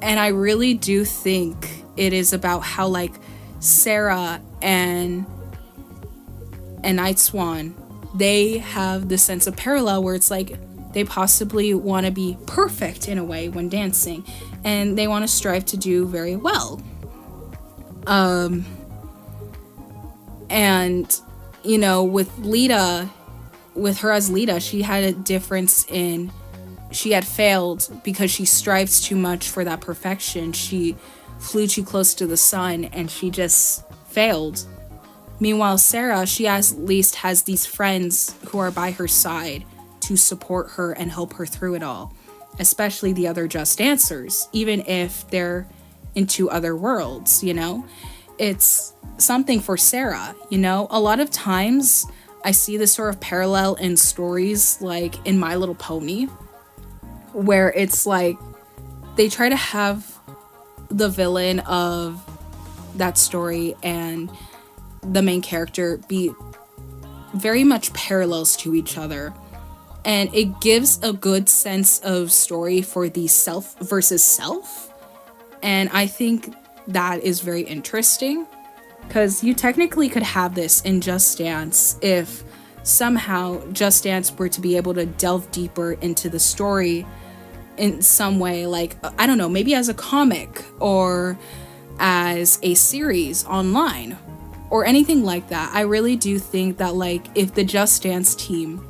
I really do think it is about how, like, Sarah and Night Swan, they have this sense of parallel where it's like they possibly want to be perfect in a way when dancing, and they want to strive to do very well. And, you know, with her as Lita, she had a difference in, she had failed because she strives too much for that perfection. She flew too close to the sun and she just failed. Meanwhile, Sarah, she at least has these friends who are by her side to support her and help her through it all, especially the other Just Dancers, even if they're in two other worlds, you know? It's something for Sarah, you know? A lot of times I see this sort of parallel in stories like in My Little Pony, where it's like they try to have the villain of that story and the main character be very much parallels to each other. And it gives a good sense of story for the self versus self. And I think that is very interesting, because you technically could have this in Just Dance if somehow Just Dance were to be able to delve deeper into the story in some way, like, I don't know, maybe as a comic or as a series online or anything like that. I really do think that, like, if the Just Dance team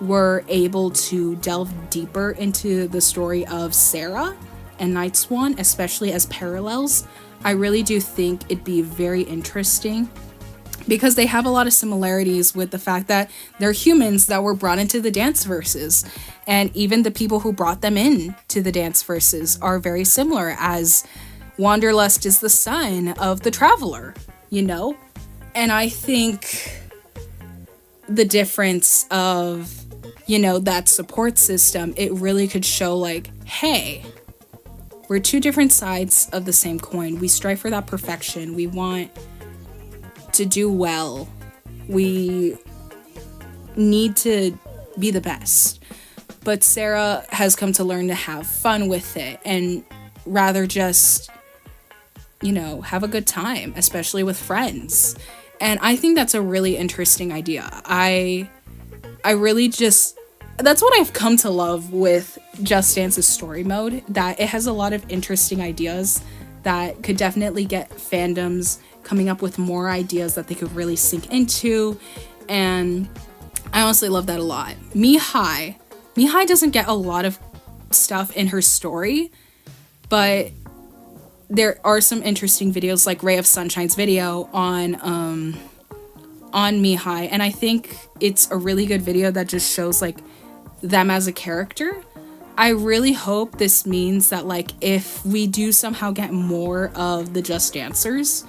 were able to delve deeper into the story of Sarah and Night Swan, especially as parallels, I really do think it'd be very interesting, because they have a lot of similarities with the fact that they're humans that were brought into the dance verses, and even the people who brought them in to the dance verses are very similar, as Wanderlust is the son of the Traveler, you know? And I think the difference of, you know, that support system, it really could show, like, hey, we're two different sides of the same coin. We strive for that perfection. We want to do well. We need to be the best. But Sarah has come to learn to have fun with it and rather just, you know, have a good time, especially with friends. And I think that's a really interesting idea. I really just, that's what I've come to love with Just Dance's story mode, that it has a lot of interesting ideas that could definitely get fandoms coming up with more ideas that they could really sink into. And I honestly love that a lot. Mihai doesn't get a lot of stuff in her story, but there are some interesting videos, like Ray of Sunshine's video on Mihai, and I think it's a really good video that just shows, like, them as a character. I really hope this means that, like, if we do somehow get more of the Just Dancers,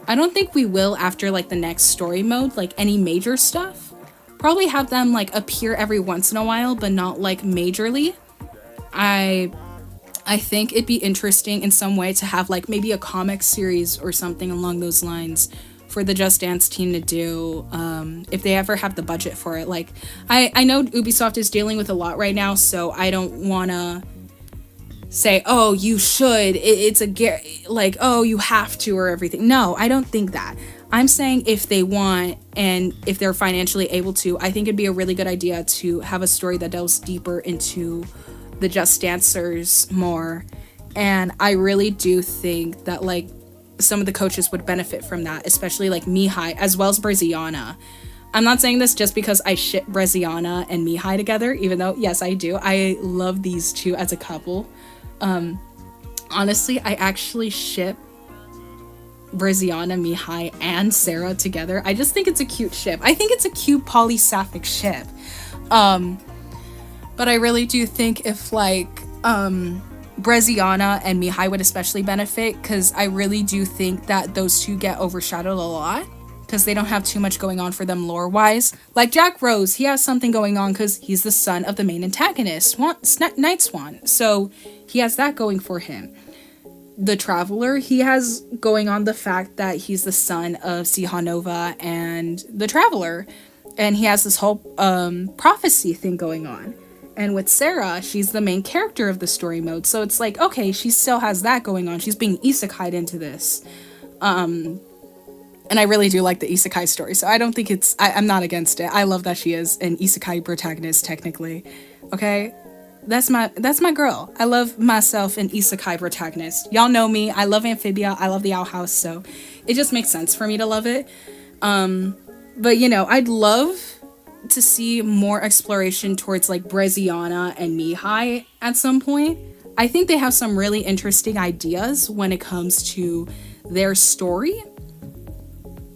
I don't think we will after, like, the next story mode, like, any major stuff. Probably have them, like, appear every once in a while, but not, like, majorly. I think it'd be interesting in some way to have, like, maybe a comic series or something along those lines for the Just Dance team to do, if they ever have the budget for it. Like, I know Ubisoft is dealing with a lot right now, so I don't want to say, oh, you should, it's like, oh, you have to, or everything. No, I don't think that. I'm saying if they want, and if they're financially able to, I think it'd be a really good idea to have a story that delves deeper into the Just Dancers more. And I really do think that, like, some of the coaches would benefit from that, especially like Mihai as well as Breziana. I'm not saying this just because I ship Breziana and Mihai together, even though, yes, I do. I love these two as a couple. Honestly, I actually ship Breziana, Mihai, and Sarah together. I just think it's a cute ship. I think it's a cute polysapphic ship. But I really do think if, like, Breziana and Mihai would especially benefit, because I really do think that those two get overshadowed a lot because they don't have too much going on for them lore-wise. Like Jack Rose, he has something going on because he's the son of the main antagonist, Night Swan, so he has that going for him. The Traveler, he has going on the fact that he's the son of Sihanova and the Traveler, and he has this whole prophecy thing going on. And with Sarah, she's the main character of the story mode. So it's like, okay, she still has that going on. She's being isekai'd into this. And I really do like the isekai story. So I don't think I'm not against it. I love that she is an isekai protagonist, technically. Okay? That's my girl. I love myself an isekai protagonist. Y'all know me. I love Amphibia. I love the Owl House. So it just makes sense for me to love it. But, you know, I'd love to see more exploration towards like Breziana and Mihai at some point. I think they have some really interesting ideas when it comes to their story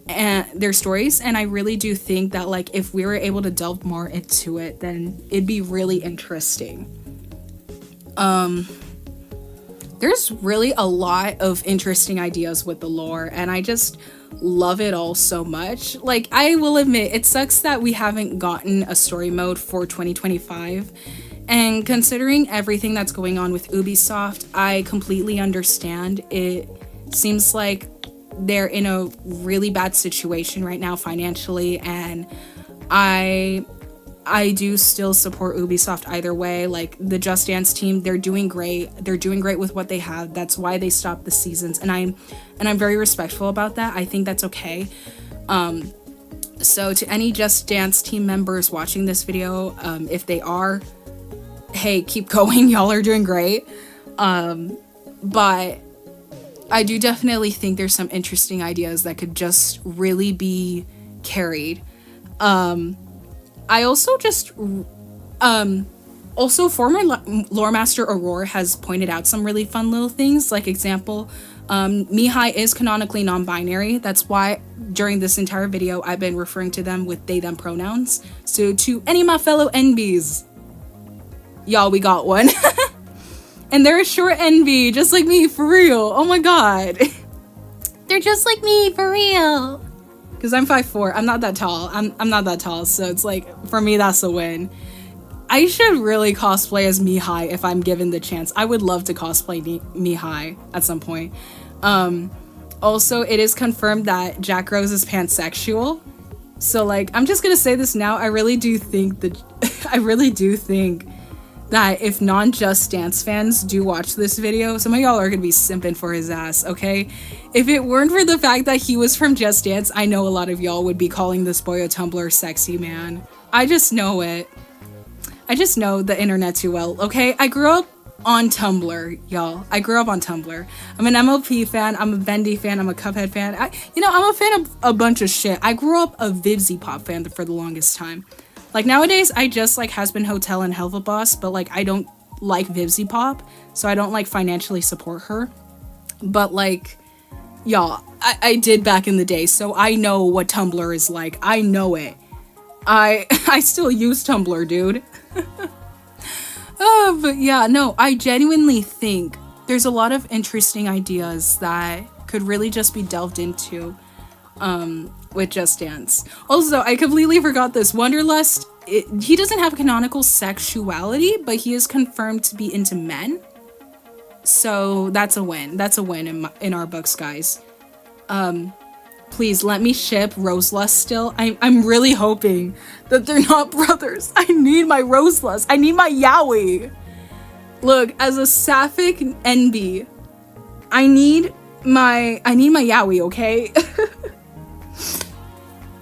and their stories, and I really do think that, like, if we were able to delve more into it, then it'd be really interesting. There's really a lot of interesting ideas with the lore, and I just love it all so much. Like, I will admit, it sucks that we haven't gotten a story mode for 2025, and considering everything that's going on with Ubisoft, I completely understand. It seems like they're in a really bad situation right now financially, and I do still support Ubisoft either way. Like, the Just Dance team, they're doing great. They're doing great with what they have. That's why they stopped the seasons, and I'm very respectful about that. I think that's okay. So to any Just Dance team members watching this video, if they are, hey, keep going. Y'all are doing great. But I do definitely think there's some interesting ideas that could just really be carried. I also just, also former lore master Aurora has pointed out some really fun little things. Like, example, Mihai is canonically non-binary. That's why during this entire video I've been referring to them with they them pronouns. So to any of my fellow NBs, y'all, we got one. And they're a short NB, just like me, for real. Oh my god. They're just like me, for real. Because I'm 5'4", I'm not that tall. I'm not that tall, so it's like, for me, that's a win. I should really cosplay as Mihai if I'm given the chance. I would love to cosplay Mihai at some point. Also, it is confirmed that Jack Rose is pansexual. So, like, I'm just gonna say this now. I really do think that if non-Just Dance fans do watch this video, some of y'all are gonna be simping for his ass, okay? If it weren't for the fact that he was from Just Dance, I know a lot of y'all would be calling this boy a Tumblr sexy man. I just know it. I just know the internet too well, okay? I grew up on Tumblr, y'all. I grew up on Tumblr. I'm an MLP fan, I'm a Bendy fan, I'm a Cuphead fan. I'm a fan of a bunch of shit. I grew up a Vivzy Pop fan for the longest time. Like, nowadays, I just like Hazbin Hotel and Helva Boss, but, like, I don't like Vivzy Pop, so I don't, like, financially support her. But, like, y'all, I did back in the day, so I know what Tumblr is like. I know it. I still use Tumblr, dude. But yeah, no, I genuinely think there's a lot of interesting ideas that could really just be delved into with Just Dance. Also, I completely forgot this. Wanderlust, he doesn't have canonical sexuality, but he is confirmed to be into men. So that's a win. That's a win in our books, guys. Please let me ship Roselust still. I'm really hoping that they're not brothers. I need my Roselust. I need my yaoi. Look, as a sapphic NB, I need my yaoi, okay?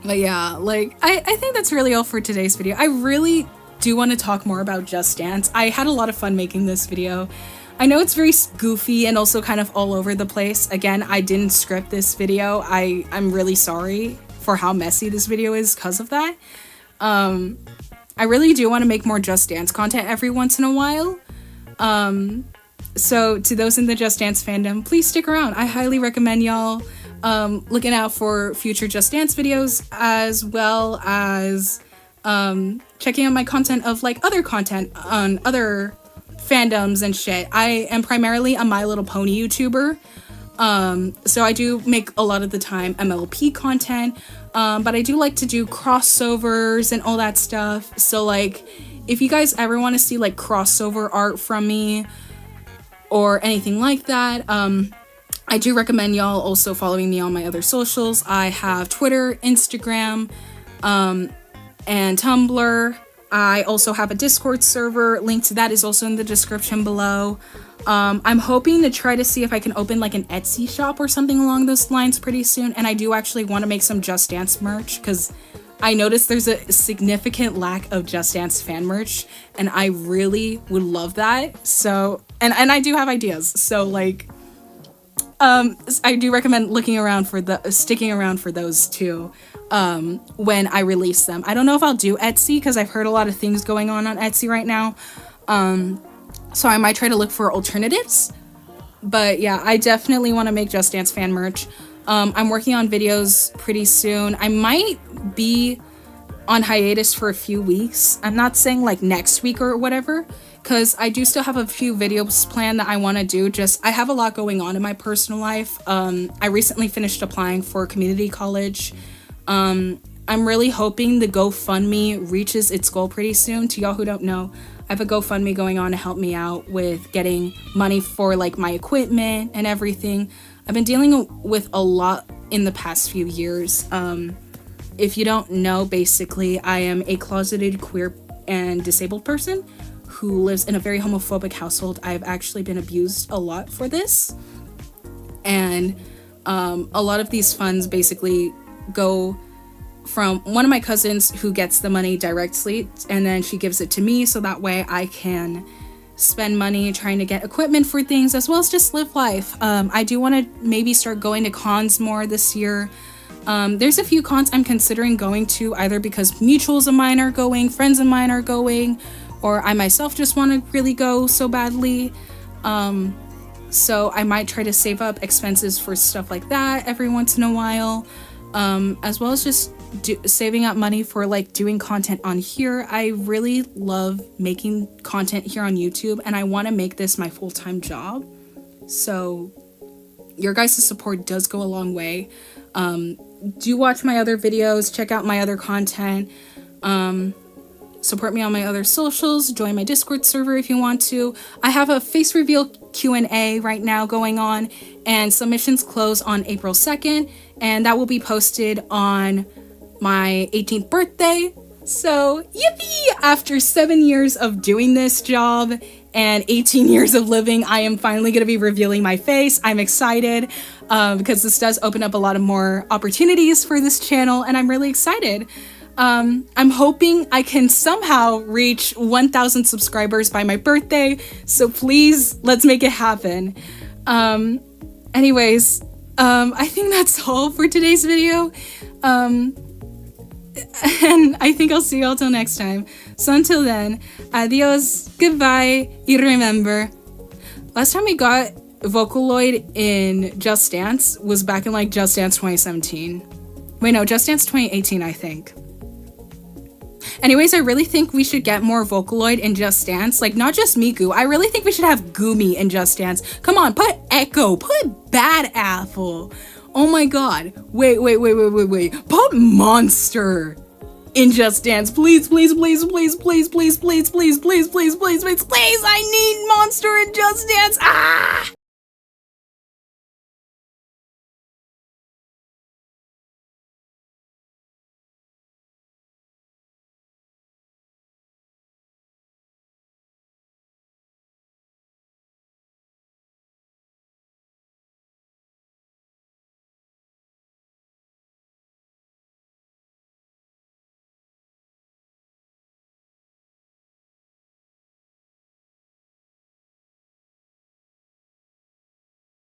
But yeah, like, I think that's really all for today's video. I really do want to talk more about Just Dance. I had a lot of fun making this video. I know it's very goofy and also kind of all over the place. Again, I didn't script this video. I'm really sorry for how messy this video is because of that. I really do want to make more Just Dance content every once in a while. So to those in the Just Dance fandom, please stick around. I highly recommend y'all looking out for future Just Dance videos, as well as checking out my content of like other content on other fandoms and shit. I am primarily a My Little Pony YouTuber, so I do make a lot of the time MLP content, but I do like to do crossovers and all that stuff. So like, if you guys ever want to see like crossover art from me or anything like that, I do recommend y'all also following me on my other socials. I have Twitter, Instagram, and Tumblr. I also have a Discord server. Link to that is also in the description below. I'm hoping to try to see if I can open like an Etsy shop or something along those lines pretty soon. And I do actually want to make some Just Dance merch, because I noticed there's a significant lack of Just Dance fan merch, and I really would love that. So, and I do have ideas. So like, I do recommend sticking around for those too. When I release them. I don't know if I'll do Etsy, because I've heard a lot of things going on Etsy right now. So I might try to look for alternatives. But yeah, I definitely want to make Just Dance fan merch. I'm working on videos pretty soon. I might be on hiatus for a few weeks. I'm not saying like next week or whatever, because I do still have a few videos planned that I want to do. I have a lot going on in my personal life. I recently finished applying for community college. I'm really hoping the GoFundMe reaches its goal pretty soon. To y'all who don't know, I have a GoFundMe going on to help me out with getting money for like my equipment and everything. I've been dealing with a lot in the past few years. If you don't know, basically, I am a closeted queer and disabled person who lives in a very homophobic household. I've actually been abused a lot for this. And a lot of these funds basically go from one of my cousins who gets the money directly, and then she gives it to me so that way I can spend money trying to get equipment for things, as well as just live life. I do want to maybe start going to cons more this year. There's a few cons I'm considering going to, either because mutuals of mine are going, friends of mine are going, or I myself just want to really go so badly. So I might try to save up expenses for stuff like that every once in a while. As well as just saving up money for like doing content on here. I really love making content here on YouTube, and I want to make this my full-time job. So your guys' support does go a long way. Do watch my other videos, check out my other content, support me on my other socials, join my Discord server if you want to. I have a face reveal Q&A right now going on, and submissions close on April 2nd, and that will be posted on my 18th birthday. So yippee! After 7 years of doing this job and 18 years of living, I am finally going to be revealing my face. I'm excited because this does open up a lot of more opportunities for this channel, and I'm really excited. I'm hoping I can somehow reach 1,000 subscribers by my birthday, so please, let's make it happen. Anyways, I think that's all for today's video. And I think I'll see y'all till next time. So until then, adios, goodbye, y remember, last time we got Vocaloid in Just Dance was back in like Just Dance 2017. Wait, no, Just Dance 2018, I think. Anyways, I really think we should get more Vocaloid in Just Dance. Like, not just Miku. I really think we should have Gumi in Just Dance. Come on, put Echo. Put Bad Apple. Oh my god. Wait. Put Monster in Just Dance. Please. I need Monster in Just Dance. Ah!